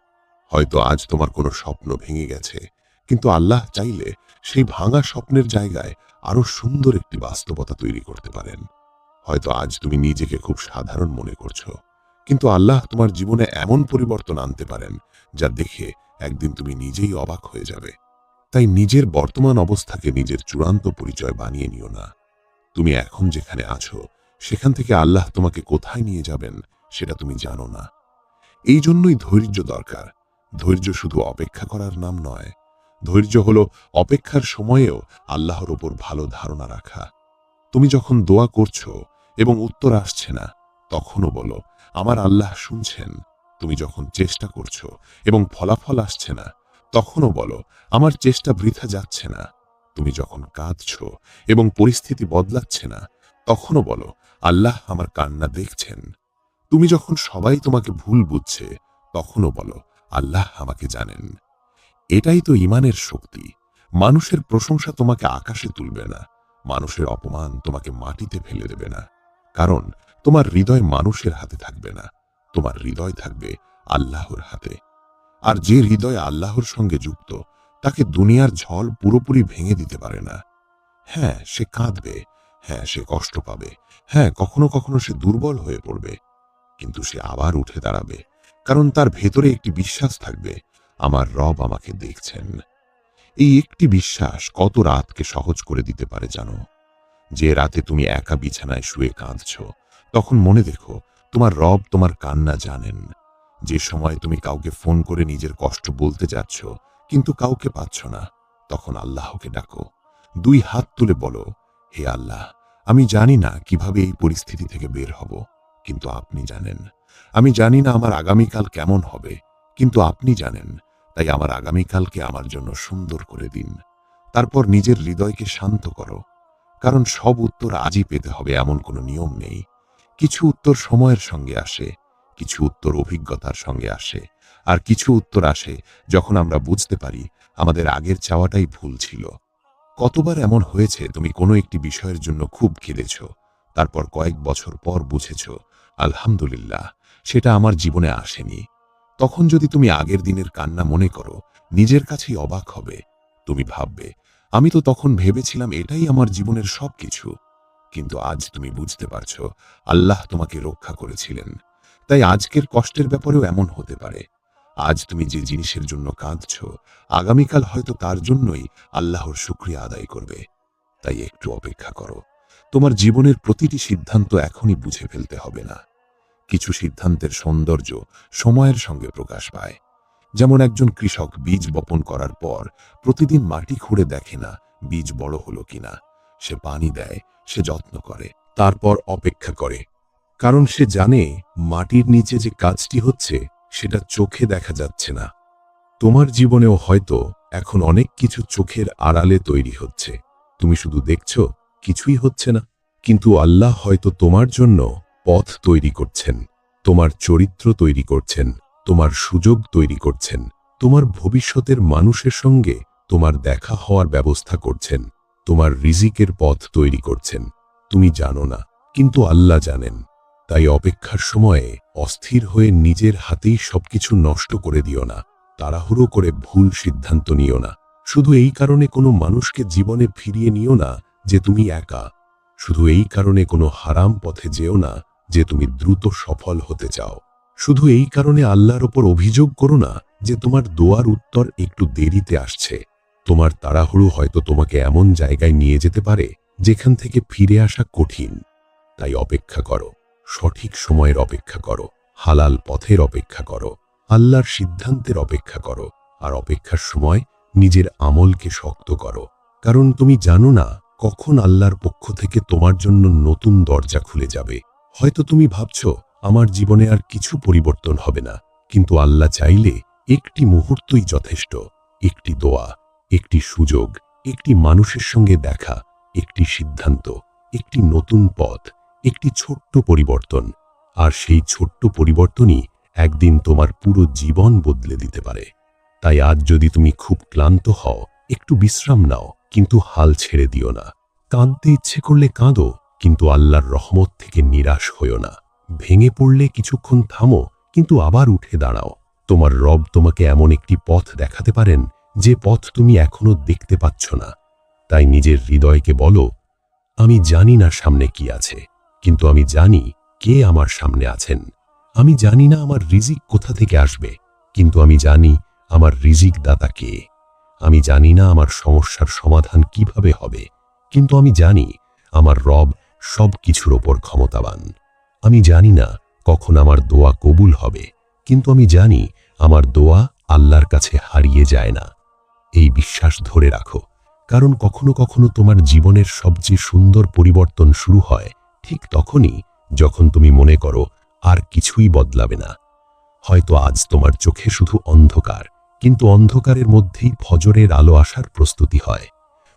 হয়তো আজ তোমার কোনো স্বপ্ন ভেঙে গেছে, কিন্তু আল্লাহ চাইলে সেই ভাঙা স্বপ্নের জায়গায় আরো সুন্দর একটি বাস্তবতা তৈরি করতে পারেন। হয়তো আজ তুমি নিজেকে খুব সাধারণ মনে করছো, কিন্তু আল্লাহ তোমার জীবনে এমন পরিবর্তন আনতে পারেন যা দেখে একদিন তুমি নিজেই অবাক হয়ে যাবে। তাই নিজের বর্তমান অবস্থাকে নিজের চূড়ান্ত পরিচয় বানিয়ে নিও না। তুমি এখন যেখানে আছো সেখান থেকে আল্লাহ তোমাকে কোথায় নিয়ে যাবেন সেটা তুমি জানো না। এই জন্যই ধৈর্য দরকার। ধৈর্য শুধু অপেক্ষা করার নাম নয়, ধৈর্য হলো অপেক্ষার সময়েও আল্লাহর ওপর ভালো ধারণা রাখা। তুমি যখন দোয়া করছো এবং উত্তর আসছে না, তখনও বলো আমার আল্লাহ শুনছেন। তুমি যখন চেষ্টা করছো এবং ফলাফল আসছে না, তখনও বলো আমার চেষ্টা বৃথা যাচ্ছে না। তুমি যখন কাঁদছো এবং পরিস্থিতি বদলাচ্ছে না, তখনও বলো আল্লাহ আমার কান্না দেখছেন। তুমি যখন সবাই তোমাকে ভুল বুঝছে, তখনও বলো আল্লাহ আমাকে জানেন। এটাই তো ঈমানের শক্তি। মানুষের প্রশংসা তোমাকে আকাশে তুলবে না, মানুষের অপমান তোমাকে মাটিতে ফেলে দেবে না। কারণ তোমার হৃদয় মানুষের হাতে থাকবে না, তোমার হৃদয় থাকবে আল্লাহর হাতে। আর যে হৃদয় আল্লাহর সঙ্গে যুক্ত, তাকে দুনিয়ার ঝড় পুরোপুরি ভেঙে দিতে পারে না। হ্যাঁ, সে কাঁদবে, হ্যাঁ সে কষ্ট পাবে, হ্যাঁ কখনো কখনো সে দুর্বল হয়ে পড়বে, কিন্তু সে আবার উঠে দাঁড়াবে, কারণ তার ভেতরে একটি বিশ্বাস থাকবে আমার রব আমাকে দেখছেন। এই একটি বিশ্বাস কত রাতকে সহজ করে দিতে পারে জানো? যে রাতে তুমি একা বিছানায় শুয়ে কাঁদছ, তখন মনে দেখো তোমার রব তোমার কান্না জানেন। যে সময় তুমি কাউকে ফোন করে নিজের কষ্ট বলতে যাচ্ছ কিন্তু কাউকে পাচ্ছ না, তখন আল্লাহকে ডাকো। 2 হাত তুলে বলো, হে আল্লাহ, আমি জানি না কিভাবে এই পরিস্থিতি থেকে বের হব, কিন্তু আপনি জানেন। আমি জানি না আমার আগামীকাল কেমন হবে, কিন্তু আপনি জানেন। তাই আমার আগামীকালকে আমার জন্য সুন্দর করে দিন। তারপর নিজের হৃদয়কে শান্ত করো, কারণ সব উত্তর আজই পেতে হবে এমন কোনো নিয়ম নেই। কিছু উত্তর সময়ের সঙ্গে আসে, কিছু উত্তর অভিজ্ঞতার সঙ্গে আসে, আর কিছু উত্তর আসে যখন আমরা বুঝতে পারি আমাদের আগের চাওয়াটাই ভুল ছিল। কতবার এমন হয়েছে তুমি কোনো একটি বিষয়ের জন্য খুব কেঁদেছ, তারপর কয়েক বছর পর বুঝেছ আলহামদুলিল্লাহ সেটা আমার জীবনে আসেনি। তখন যদি তুমি আগের দিনের কান্না মনে করো, নিজের কাছেই অবাক হবে। তুমি ভাববে আমি তো তখন ভেবেছিলাম এটাই আমার জীবনের সবকিছু, কিন্তু আজ তুমি বুঝতে পারছো আল্লাহ তোমাকে রক্ষা করেছিলেন। তাই আজকের কষ্টের ব্যাপারেও এমন হতে পারে। আজ তুমি যে জিনিসের জন্য কাঁদছ, আগামীকাল হয়তো তার জন্যই আল্লাহর শুকরিয়া আদায় করবে। তাই একটু অপেক্ষা করো। তোমার জীবনের প্রতিটি সিদ্ধান্ত এখনই বুঝে ফেলতে হবে না। কিছু সিদ্ধান্তের সৌন্দর্য সময়ের সঙ্গে প্রকাশ পায়। যেমন একজন কৃষক বীজ বপন করার পর প্রতিদিন মাটি খুঁড়ে দেখে না বীজ বড় হলো কিনা। সে পানি দেয়, সে যত্ন করে, তারপর অপেক্ষা করে, কারণ সে জানে মাটির নিচে যে কাজটি হচ্ছে সেটা চোখে দেখা যাচ্ছে না। তোমার জীবনেও হয়তো এখন অনেক কিছু চোখের আড়ালে তৈরি হচ্ছে। তুমি শুধু দেখছো কিছুই হচ্ছে না, কিন্তু আল্লাহ হয়তো তোমার জন্য পথ তৈরি করছেন, তোমার চরিত্র তৈরি করছেন, তোমার সুযোগ তৈরি করছেন, তোমার ভবিষ্যতের মানুষের সঙ্গে তোমার দেখা হওয়ার ব্যবস্থা করছেন, তোমার রিজিকের পথ তৈরি করছেন। তুমি জানো না, কিন্তু আল্লাহ জানেন। তাই অপেক্ষার সময়ে অস্থির হয়ে নিজের হাতেই সবকিছু নষ্ট করে দিও না। তাড়াহুড়ো করে ভুল সিদ্ধান্ত নিও না। শুধু এই কারণে কোনো মানুষকে জীবনে ফিরিয়ে নিও না যে তুমি একা। শুধু এই কারণে কোনো হারাম পথে যেও না যে তুমি দ্রুত সফল হতে চাও। শুধু এই কারণে আল্লাহর ওপর অভিযোগ করো না যে তোমার দোয়ার উত্তর একটু দেরিতে আসছে। তোমার তাড়াহুড়ো হয়তো তোমাকে এমন জায়গায় নিয়ে যেতে পারে যেখান থেকে ফিরে আসা কঠিন। তাই অপেক্ষা করো, সঠিক সময়ের অপেক্ষা করো, হালাল পথের অপেক্ষা করো, আল্লাহর সিদ্ধান্তের অপেক্ষা করো। আর অপেক্ষার সময় নিজের আমলকে শক্ত করো, কারণ তুমি জানো না কখন আল্লাহর পক্ষ থেকে তোমার জন্য নতুন দরজা খুলে যাবে। হয়তো তুমি ভাবছো আমার জীবনে আর কিছু পরিবর্তন হবে না, কিন্তু আল্লাহ চাইলে একটি মুহূর্তই যথেষ্ট। একটি দোয়া, একটি সুযোগ, একটি মানুষের সঙ্গে দেখা, একটি সিদ্ধান্ত, একটি নতুন পথ, একটি ছোট্ট পরিবর্তন। আর সেই ছোট্ট পরিবর্তনই একদিন তোমার পুরো জীবন বদলে দিতে পারে। তাই আজ যদি তুমি খুব ক্লান্ত হও, একটু বিশ্রাম নাও, কিন্তু হাল ছেড়ে দিও না। কাঁদতে ইচ্ছে করলে কাঁদো, কিন্তু আল্লাহর রহমত থেকে নিরাশ হইও না। ভেঙে পড়লে কিছুক্ষণ থামো, কিন্তু আবার উঠে দাঁড়াও। তোমার রব তোমাকে এমন একটি পথ দেখাতে পারেন যে পথ তুমি এখনো দেখতে পাচ্ছ না। তাই নিজের হৃদয়কে বলো, আমি জানি না সামনে কি আছে, কিন্তু আমি জানি কে আমার সামনে আছেন। আমি জানি না আমার রিজিক কোথা থেকে আসবে, কিন্তু আমি জানি আমার রিজিক দাতা কে। আমি জানি না আমার সমস্যার সমাধান কিভাবে হবে, কিন্তু আমি জানি আমার রব সব কিছুর ওপর ক্ষমতাবান। আমি জানি না কখন আমার দোয়া কবুল হবে, কিন্তু আমি জানি আমার দোয়া আল্লাহর কাছে হারিয়ে যায় না। এই বিশ্বাস ধরে রাখো, কারণ কখনো কখনো তোমার জীবনের সবচেয়ে সুন্দর পরিবর্তন শুরু হয় ঠিক তখনই যখন তুমি মনে করো আর কিছুই বদলাবে না। হয়তো আজ তোমার চোখে শুধু অন্ধকার, কিন্তু অন্ধকারের মধ্যেই ফজরের আলো আসার প্রস্তুতি হয়।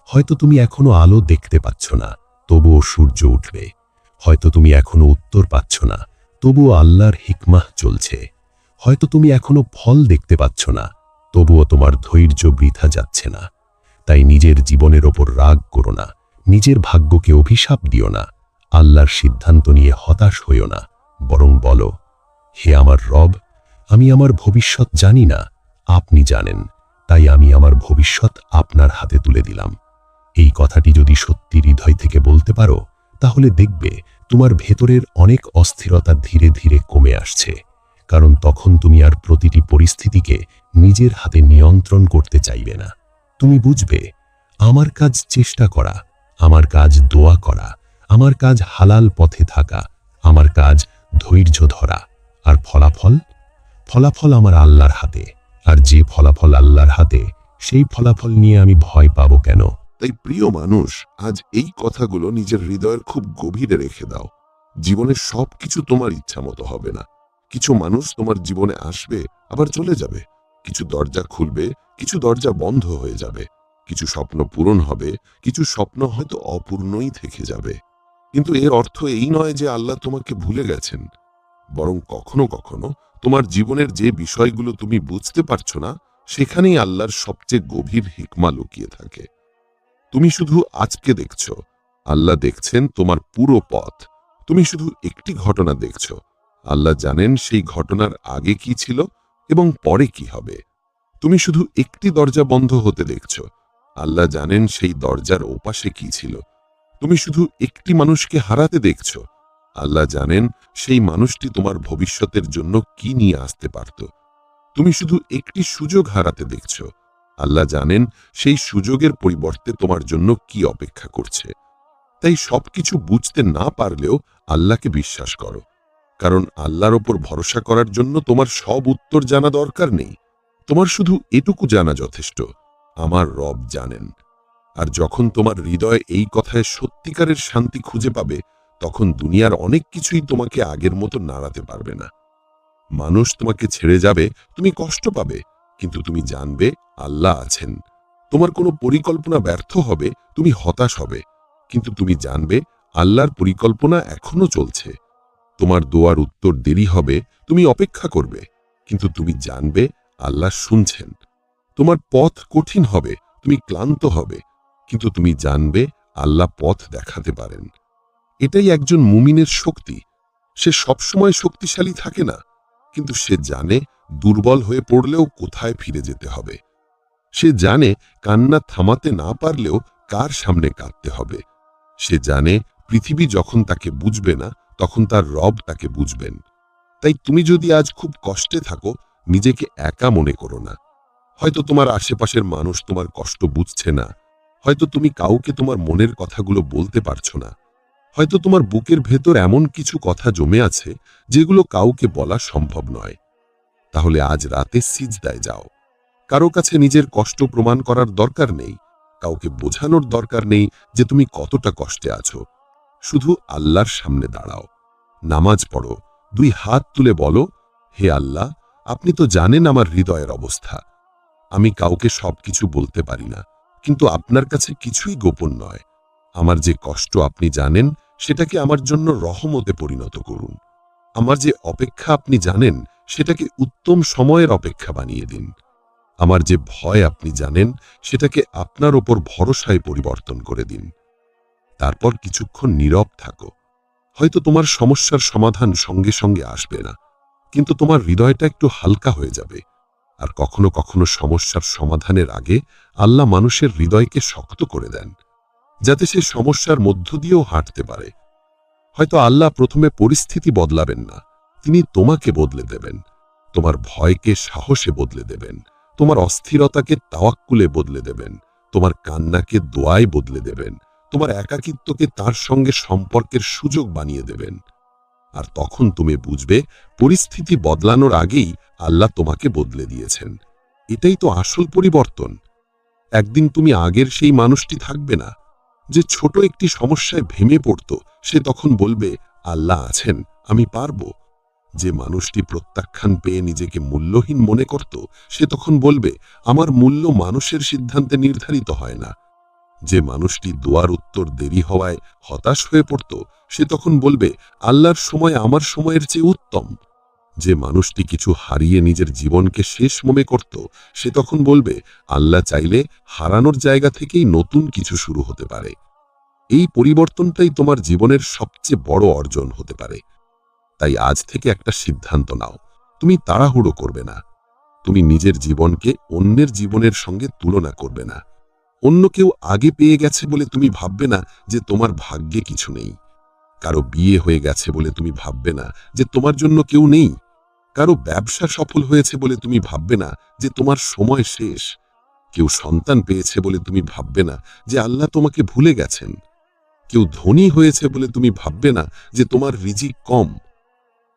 হয়তো তুমি এখনো আলো দেখতে পাচ্ছ না, তবুও সূর্য উঠবে। হয়তো তুমি এখনো উত্তর পাচ্ছ না, তবুও আল্লাহর হিকমাহ চলছে। হয়তো তুমি এখনো ফল দেখতে পাচ্ছ না, তবুও তোমার ধৈর্য বৃথা যাচ্ছে না। তাই নিজের জীবনের ওপর রাগ করো না, নিজের ভাগ্যকে অভিশাপ দিও না, আল্লাহর সিদ্ধান্ত নিয়ে হতাশ হইও না। বরং বলো, হে আমার রব, আমি আমার ভবিষ্যৎ জানি না, আপনি জানেন, তাই আমি আমার ভবিষ্যৎ আপনার হাতে তুলে দিলাম। এই কথাটি যদি সত্যি হৃদয় থেকে বলতে পারো, তাহলে দেখবে তোমার ভেতরের অনেক অস্থিরতা ধীরে ধীরে কমে আসছে। কারণ তখন তুমি আর প্রতিটি পরিস্থিতিকে নিজের হাতে নিয়ন্ত্রণ করতে চাইবে না। তুমি বুঝবে, আমার কাজ চেষ্টা করা, আমার কাজ দোয়া করা, আমার কাজ হালাল পথে থাকা, আমার কাজ ধৈর্য ধরা। আর ফলাফল? ফলাফল আমার আল্লাহর হাতে। আর যে ফলাফল আল্লাহর হাতে, সেই ফলাফল নিয়ে আমি ভয় পাবো কেন? তাই প্রিয় মানুষ, আজ এই কথাগুলো নিজের হৃদয়ের খুব গভীরে রেখে দাও। জীবনের সবকিছু তোমার ইচ্ছা মতো হবে না। কিছু মানুষ তোমার জীবনে আসবে, আবার চলে যাবে। কিছু দরজা খুলবে, কিছু দরজা বন্ধ হয়ে যাবে। কিছু স্বপ্ন পূরণ হবে, কিছু স্বপ্ন হয়তো অপূর্ণই থেকে যাবে। কিন্তু এর অর্থ এই নয় যে আল্লাহ তোমাকে ভুলে গেছেন। বরং কখনো কখনো তোমার জীবনের যে বিষয়গুলো তুমি বুঝতে পারছো না, সেখানেই আল্লাহর সবচেয়ে গভীর হিকমা লুকিয়ে থাকে। তুমি শুধু আজকে দেখছো, আল্লাহ দেখছেন তোমার পুরো পথ। তুমি শুধু একটি ঘটনা দেখছো, আল্লাহ জানেন সেই ঘটনার আগে কি ছিল এবং পরে কি হবে। তুমি শুধু একটি দরজা বন্ধ হতে দেখছো, আল্লাহ জানেন সেই দরজার ওপাশে কি ছিল। তুমি শুধু একটি মানুষকে হারাতে দেখছো, আল্লাহ জানেন সেই মানুষটি তোমার ভবিষ্যতের জন্য কি নিয়ে আসতে পারত। তুমি শুধু একটি সুযোগ হারাতে দেখছো, আল্লাহ জানেন সেই সুযোগের পরিবর্তে তোমার জন্য কি অপেক্ষা করছে। তাই সবকিছু বুঝতে না পারলেও আল্লাহকে বিশ্বাস করো, কারণ আল্লাহর ওপর ভরসা করার জন্য তোমার সব উত্তর জানা দরকার নেই। তোমার শুধু এটুকু জানা যথেষ্ট, আমার রব জানেন। আর যখন তোমার হৃদয়ে এই কথায় সত্যিকারের শান্তি খুঁজে পাবে, তখন দুনিয়ার অনেক কিছুই তোমাকে আগের মতো নাড়াতে পারবে না। মানুষ তোমাকে ছেড়ে যাবে, তুমি কষ্ট পাবে, কিন্তু তুমি জানবে আল্লাহ আছেন। তোমার কোনো পরিকল্পনা ব্যর্থ হবে, তুমি হতাশ হবে, কিন্তু তুমি জানবে আল্লাহর পরিকল্পনা এখনো চলছে। তোমার দোয়ার উত্তর দেরি হবে, তুমি অপেক্ষা করবে, কিন্তু তুমি জানবে আল্লাহ শুনছেন। তোমার পথ কঠিন হবে, তুমি ক্লান্ত হবে, কিন্তু তুমি জানবে আল্লাহ পথ দেখাতে পারেন। এটাই একজন মুমিনের শক্তি। সে সবসময় শক্তিশালী থাকে না, কিন্তু সে জানে দুর্বল হয়ে পড়লেও কোথায় ফিরে যেতে হবে। সে জানে কান্না থামাতে না পারলেও কার সামনে কাঁদতে হবে। সে জানে পৃথিবী যখন তাকে বুঝবে না, তখন তার রব তাকে বুঝবেন। তাই তুমি যদি আজ খুব কষ্টে থাকো, নিজেকে একা মনে করো না। হয়তো তোমার আশেপাশের মানুষ তোমার কষ্ট বুঝছে না, হয়তো তুমি কাউকে তোমার মনের কথাগুলো বলতে পারছো না, হয়তো তোমার বুকের ভেতর এমন কিছু কথা জমে আছে যেগুলো কাউকে বলা সম্ভব নয়। তাহলে আজ রাতে সিজদায় যাও। কারো কাছে নিজের কষ্ট প্রমাণ করার দরকার নেই, কাউকে বোঝানোর দরকার নেই যে তুমি কতটা কষ্টে আছো। শুধু আল্লাহর সামনে দাঁড়াও, নামাজ পড়ো, দুই হাত তুলে বলো, হে আল্লাহ, আপনি তো জানেন আমার হৃদয়ের অবস্থা। আমি কাউকে সবকিছু বলতে পারি না, কিন্তু আপনার কাছে কিছুই গোপন নয়। আমার যে কষ্ট আপনি জানেন, সেটাকে আমার জন্য রহমতে পরিণত করুন। আমার যে অপেক্ষা আপনি জানেন, সেটাকে উত্তম সময়ের অপেক্ষা বানিয়ে দিন। আমার যে ভয় আপনি জানেন, সেটাকে আপনার ওপর ভরসায় পরিবর্তন করে দিন। তারপর কিছুক্ষণ নীরব থাকো। হয়তো তোমার সমস্যার সমাধান সঙ্গে সঙ্গে আসবে না, কিন্তু তোমার হৃদয়টা একটু হালকা হয়ে যাবে। আর কখনো কখনো সমস্যার সমাধানের আগে আল্লাহ মানুষের হৃদয়কে শক্ত করে দেন, যাতে সে সমস্যার মধ্য দিয়েও হাঁটতে পারে। হয়তো আল্লাহ প্রথমে পরিস্থিতি বদলাবেন না, তিনি তোমাকে বদলে দেবেন। তোমার ভয়কে সাহসে বদলে দেবেন, তোমার অস্থিরতাকে তাওয়াক্কুলে বদলে দেবেন, তোমার কান্নাকে দোয়ায় বদলে দেবেন, তোমার একাকিত্বকে তার সঙ্গে সম্পর্কের সুযোগ বানিয়ে দেবেন। আর তখন তুমি বুঝবে পরিস্থিতি বদলানোর আগেই আল্লাহ তোমাকে বদলে দিয়েছেন। এটাই তো আসল পরিবর্তন। একদিন তুমি আগের সেই মানুষটি থাকবে না, যে ছোট একটি সমস্যায় ভেঙে পড়ত, সে তখন বলবে আল্লাহ আছেন, আমি পারব। যে মানুষটি প্রত্যাখ্যান পেয়ে নিজেকে মূল্যহীন মনে করত, সে তখন বলবে আমার মূল্য মানুষের সিদ্ধান্তে নির্ধারিত হয় না। যে মানুষটি দোয়ার উত্তর দেরি হওয়ায় হতাশ হয়ে পড়ত, সে তখন বলবে আল্লাহর সময় আমার সময়ের চেয়ে উত্তম। যে মানুষটি কিছু হারিয়ে নিজের জীবনকে শেষ মনে করত, সে তখন বলবে আল্লাহ চাইলে হারানোর জায়গা থেকেই নতুন কিছু শুরু হতে পারে। এই পরিবর্তনটাই তোমার জীবনের সবচেয়ে বড় অর্জন হতে পারে। তাই আজ থেকে একটা সিদ্ধান্ত নাও, তুমি তাড়াহুড়ো করবে না। তুমি নিজের জীবনকে অন্যের জীবনের সঙ্গে তুলনা করবে না। অন্য কেউ আগে পেয়ে গেছে বলে তুমি ভাববে না যে তোমার ভাগ্যে কিছু নেই। কারো বিয়ে হয়ে গেছে বলে তুমি ভাববে না যে তোমার জন্য কেউ নেই। কারো ব্যবসা সফল হয়েছে বলে তুমি ভাববে না যে তোমার সময় শেষ। কেউ সন্তান পেয়েছে বলে তুমি ভাববে না যে আল্লাহ তোমাকে ভুলে গেছেন। কেউ ধনী হয়েছে বলে তুমি ভাববে না যে তোমার রিজিক কম।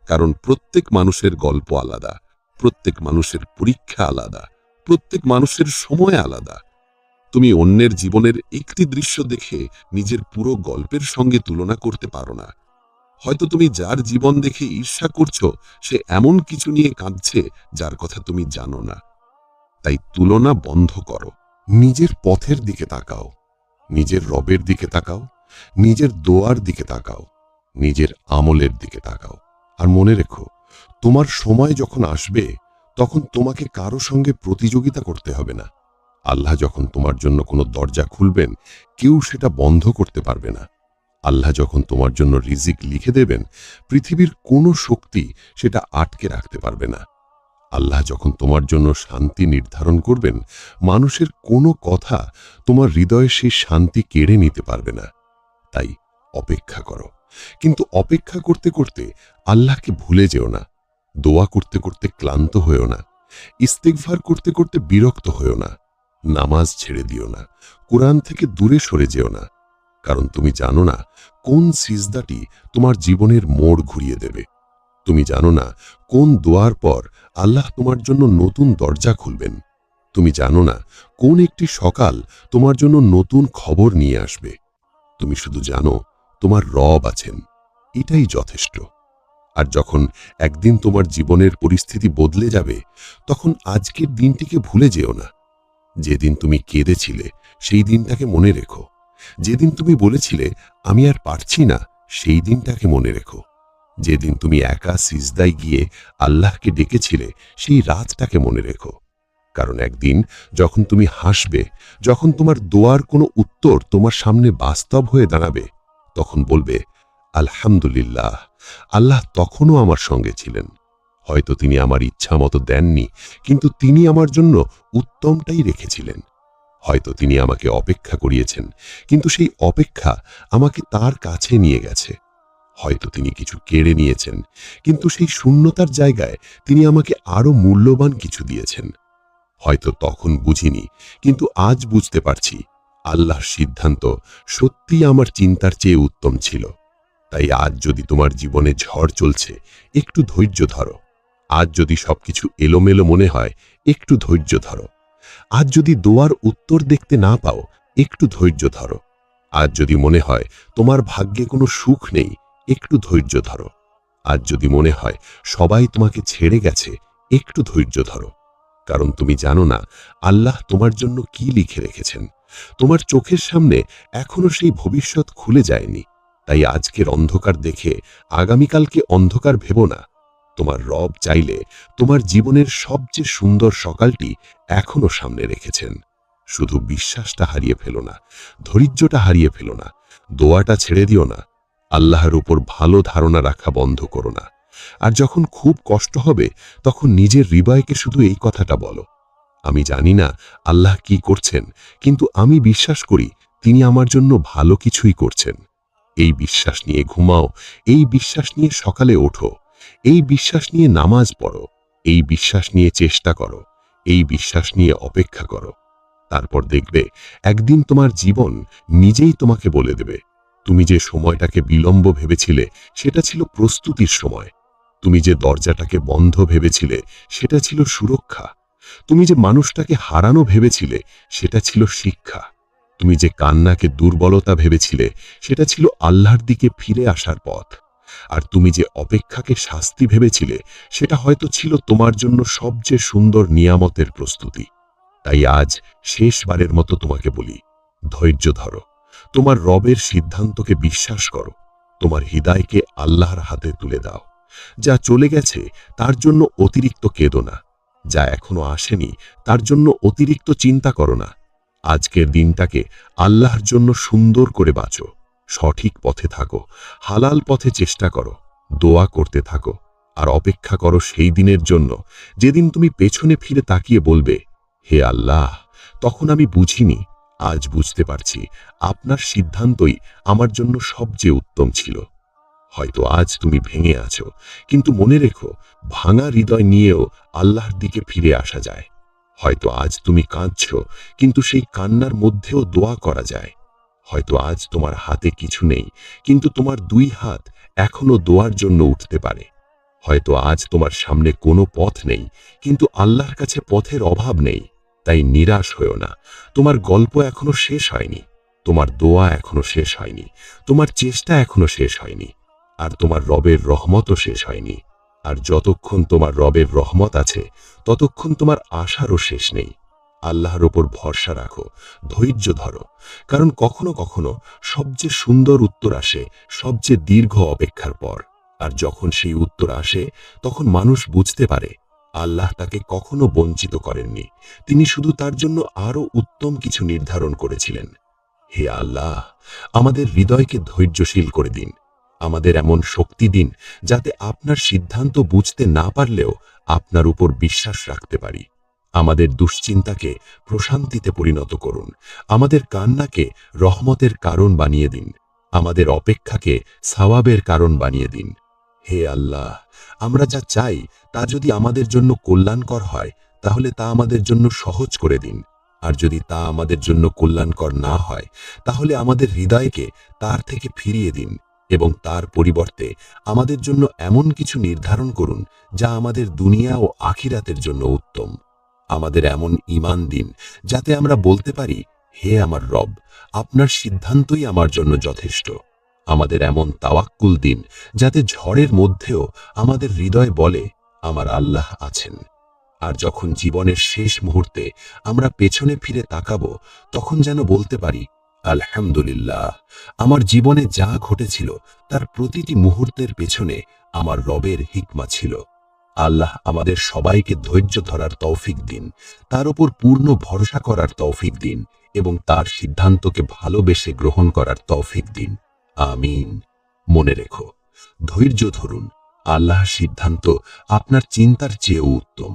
কারণ প্রত্যেক মানুষের গল্প আলাদা, প্রত্যেক মানুষের পরীক্ষা আলাদা, প্রত্যেক মানুষের সময় আলাদা। তুমি অন্যের জীবনের একটি দৃশ্য দেখে নিজের পুরো গল্পের সঙ্গে তুলনা করতে পারো না। হয়তো তুমি যার জীবন দেখে ঈর্ষা করছো, সে এমন কিছু নিয়ে কাঁদছে যার কথা তুমি জানো না। তাই তুলনা বন্ধ করো, নিজের পথের দিকে তাকাও, নিজের রবের দিকে তাকাও, নিজের দোয়ার দিকে তাকাও, নিজের আমলের দিকে তাকাও। আর মনে রেখো, তোমার সময় যখন আসবে, তখন তোমাকে কারো সঙ্গে প্রতিযোগিতা করতে হবে না। আল্লাহ যখন তোমার জন্য কোনো দরজা খুলবেন, কেউ সেটা বন্ধ করতে পারবে না। আল্লাহ যখন তোমার জন্য রিজিক লিখে দেবেন, পৃথিবীর কোনো শক্তি সেটা আটকে রাখতে পারবে না। আল্লাহ যখন তোমার জন্য শান্তি নির্ধারণ করবেন, মানুষের কোনো কথা তোমার হৃদয়ে সেই শান্তি কেড়ে নিতে পারবে না। তাই অপেক্ষা করো, কিন্তু অপেক্ষা করতে করতে আল্লাহকে ভুলে যেও না। দোয়া করতে করতে ক্লান্ত হয়েও না, ইস্তিগফার করতে করতে বিরক্ত হয়েও না। নামাজ ছেড়ে দিও না, কোরআন থেকে দূরে সরে যেও না, কারণ তুমি জানো না কোন সিজদাটি তোমার জীবনের মোড় ঘুরিয়ে দেবে। তুমি জানো না কোন দোয়ার পর আল্লাহ তোমার জন্য নতুন দরজা খুলবেন। তুমি জানো না কোন একটি সকাল তোমার জন্য নতুন খবর নিয়ে আসবে। তুমি শুধু জানো তোমার রব আছেন, এটাই যথেষ্ট। আর যখন একদিন তোমার জীবনের পরিস্থিতি বদলে যাবে, তখন আজকের দিনটিকে ভুলে যেও না। যেদিন তুমি কেঁদেছিলে সেই দিনটাকে মনে রেখো। যেদিন তুমি বলেছিলে আমি আর পারছি না, সেই দিনটাকে মনে রেখো। যেদিন তুমি একা সিজদায় গিয়ে আল্লাহকে ডেকেছিলে সেই রাতটাকে মনে রেখো। কারণ একদিন যখন তুমি হাসবে, যখন তোমার দোয়ার কোনো উত্তর তোমার সামনে বাস্তব হয়ে দাঁড়াবে, তখন বলবে আলহামদুলিল্লাহ, আল্লাহ তখনও আমার সঙ্গে ছিলেন। হয়তো তিনি আমার ইচ্ছা মতো দেননি, কিন্তু তিনি আমার জন্য উত্তমটাই রেখেছিলেন। হয়তো তিনি আমাকে অপেক্ষা করিয়েছেন, কিন্তু সেই অপেক্ষা আমাকে তার কাছে নিয়ে গেছে। হয়তো তিনি কিছু কেড়ে নিয়েছেন, কিন্তু সেই শূন্যতার জায়গায় তিনি আমাকে আরো মূল্যবান কিছু দিয়েছেন। হয়তো তখন বুঝিনি, কিন্তু আজ বুঝতে পারছি আল্লাহর সিদ্ধান্ত সত্যিই আমার চিন্তার চেয়ে উত্তম ছিল। তাই আজ যদি তোমার জীবনে ঝড় চলছে, একটু ধৈর্য ধরো। আজ যদি সবকিছু এলোমেলো মনে হয়, একটু ধৈর্য ধরো। আজ যদি দোয়ার উত্তর দেখতে না পাও, একটু ধৈর্য ধরো। আজ যদি মনে হয় তোমার ভাগ্যে কোনো সুখ নেই, একটু ধৈর্য ধরো। আজ যদি মনে হয় সবাই তোমাকে ছেড়ে গেছে, একটু ধৈর্য ধরো। কারণ তুমি জানো না আল্লাহ তোমার জন্য কি লিখে রেখেছেন। তোমার চোখের সামনে এখনো সেই ভবিষ্যৎ খুলে যায়নি। তাই আজকের অন্ধকার দেখে আগামীকালকে অন্ধকার ভেবো না। তোমার রব চাইলে তোমার জীবনের সবচেয়ে সুন্দর সকালটি এখনো সামনে রেখেছেন। শুধু বিশ্বাসটা হারিয়ে ফেলো না, ধৈর্যটা হারিয়ে ফেলো না, দোয়াটা ছেড়ে দিও না। আল্লাহর উপর ভালো ধারণা রাখা বন্ধ করো না। আর যখন খুব কষ্ট হবে, তখন নিজের হৃদয়কে শুধু এই কথাটা বলো, আমি জানি না আল্লাহ কি করছেন, কিন্তু আমি বিশ্বাস করি তিনি আমার জন্য ভালো কিছুই করছেন। এই বিশ্বাস নিয়ে ঘুমাও, এই বিশ্বাস নিয়ে সকালে ওঠো, এই বিশ্বাস নিয়ে নামাজ পড়ো, এই বিশ্বাস নিয়ে চেষ্টা করো, এই বিশ্বাস নিয়ে অপেক্ষা করো। তারপর দেখবে একদিন তোমার জীবন নিজেই তোমাকে বলে দেবে, তুমি যে সময়টাকে বিলম্ব ভেবেছিলে সেটা ছিল প্রস্তুতির সময়। তুমি যে দরজাটাকে বন্ধ ভেবেছিলে সেটা ছিল সুরক্ষা। তুমি যে মানুষটাকে হারানো ভেবেছিলে সেটা ছিল শিক্ষা। তুমি যে কান্নাকে দুর্বলতা ভেবেছিলে সেটা ছিল আল্লাহর দিকে ফিরে আসার পথ। আর তুমি যে অপেক্ষাকে শাস্তি ভেবেছিলে সেটা হয়তো ছিল তোমার জন্য সবচেয়ে সুন্দর নিয়ামতের প্রস্তুতি। তাই আজ শেষবারের মতো তোমাকে বলি, ধৈর্য ধরো, তোমার রবের সিদ্ধান্তকে বিশ্বাস করো, তোমার হৃদয়কে আল্লাহর হাতে তুলে দাও। যা চলে গেছে তার জন্য অতিরিক্ত কেঁদো না, যা এখনো আসেনি তার জন্য অতিরিক্ত চিন্তা করো না। আজকের দিনটাকে আল্লাহর জন্য সুন্দর করে বাঁচো, সঠিক পথে থাকো, হালাল পথে চেষ্টা করো, দোয়া করতে থাকো। আর অপেক্ষা করো সেই দিনের জন্য যেদিন তুমি পেছনে ফিরে তাকিয়ে বলবে, হে আল্লাহ, তখন আমি বুঝিনি, আজ বুঝতে পারছি আপনার সিদ্ধান্তই আমার জন্য সবচেয়ে উত্তম ছিল। হয়তো আজ তুমি ভেঙে আছো, কিন্তু মনে রেখো ভাঙা হৃদয় নিয়েও আল্লাহর দিকে ফিরে আসা যায়। হয়তো আজ তুমি কাঁদছ, কিন্তু সেই কান্নার মধ্যেও দোয়া করা যায়। হয়তো আজ তোমার হাতে কিছু নেই, কিন্তু তোমার দুই হাত এখনো দোয়ার জন্য উঠতে পারে। হয়তো আজ তোমার সামনে কোনো পথ নেই, কিন্তু আল্লাহর কাছে পথের অভাব নেই। তাই নিরাশ হয়ো না, তোমার গল্প এখনো শেষ হয়নি, তোমার দোয়া এখনো শেষ হয়নি, তোমার চেষ্টা এখনো শেষ হয়নি, আর তোমার রবের রহমতও শেষ হয়নি। আর যতক্ষণ তোমার রবের রহমত আছে, ততক্ষণ তোমার আশারও শেষ নেই। আল্লাহর ওপর ভরসা রাখো, ধৈর্য ধরো, কারণ কখনো কখনো সবচেয়ে সুন্দর উত্তর আসে সবচেয়ে দীর্ঘ অপেক্ষার পর। আর যখন সেই উত্তর আসে, তখন মানুষ বুঝতে পারে আল্লাহ তাকে কখনো বঞ্চিত করেননি, তিনি শুধু তার জন্য আরো উত্তম কিছু নির্ধারণ করেছিলেন। হে আল্লাহ, আমাদের হৃদয়কে ধৈর্যশীল করে দিন, আমাদের এমন শক্তি দিন যাতে আপনার সিদ্ধান্ত বুঝতে না পারলেও আপনার উপর বিশ্বাস রাখতে পারি। আমাদের দুশ্চিন্তাকে প্রশান্তিতে পরিণত করুন, আমাদের কান্নাকে রহমতের কারণ বানিয়ে দিন, আমাদের অপেক্ষাকে সওয়াবের কারণ বানিয়ে দিন। হে আল্লাহ, আমরা যা চাই তা যদি আমাদের জন্য কল্যাণকর হয়, তাহলে তা আমাদের জন্য সহজ করে দিন। আর যদি তা আমাদের জন্য কল্যাণকর না হয় তাহলে আমাদের হৃদয়কে তার থেকে ফিরিয়ে দিন এবং তার পরিবর্তে আমাদের জন্য এমন কিছু নির্ধারণ করুন যা আমাদের দুনিয়া ও আখিরাতের জন্য উত্তম। আমাদের এমন ঈমান দিন যাতে আমরা বলতে পারি, হে আমার রব, আপনার সিদ্ধান্তই আমার জন্য যথেষ্ট। আমাদের এমন তাওয়াক্কুল দিন যাতে ঝড়ের মধ্যেও আমাদের হৃদয় বলে, আমার আল্লাহ আছেন। আর যখন জীবনের শেষ মুহূর্তে আমরা পেছনে ফিরে তাকাবো, তখন যেন বলতে পারি, আলহামদুলিল্লাহ, আমার জীবনে যা ঘটেছিল তার প্রতিটি মুহূর্তের পেছনে আমার রবের হিকমা ছিল। আল্লাহ আমাদের সবাইকে ধৈর্য ধরার তৌফিক দিন, তার উপর পূর্ণ ভরসা করার তৌফিক দিন এবং তার সিদ্ধান্তকে ভালোবেসে গ্রহণ করার তৌফিক দিন। আমিন। মনে রেখো, ধৈর্য ধরুন, আল্লাহর সিদ্ধান্ত আপনার চিন্তার চেয়েও উত্তম।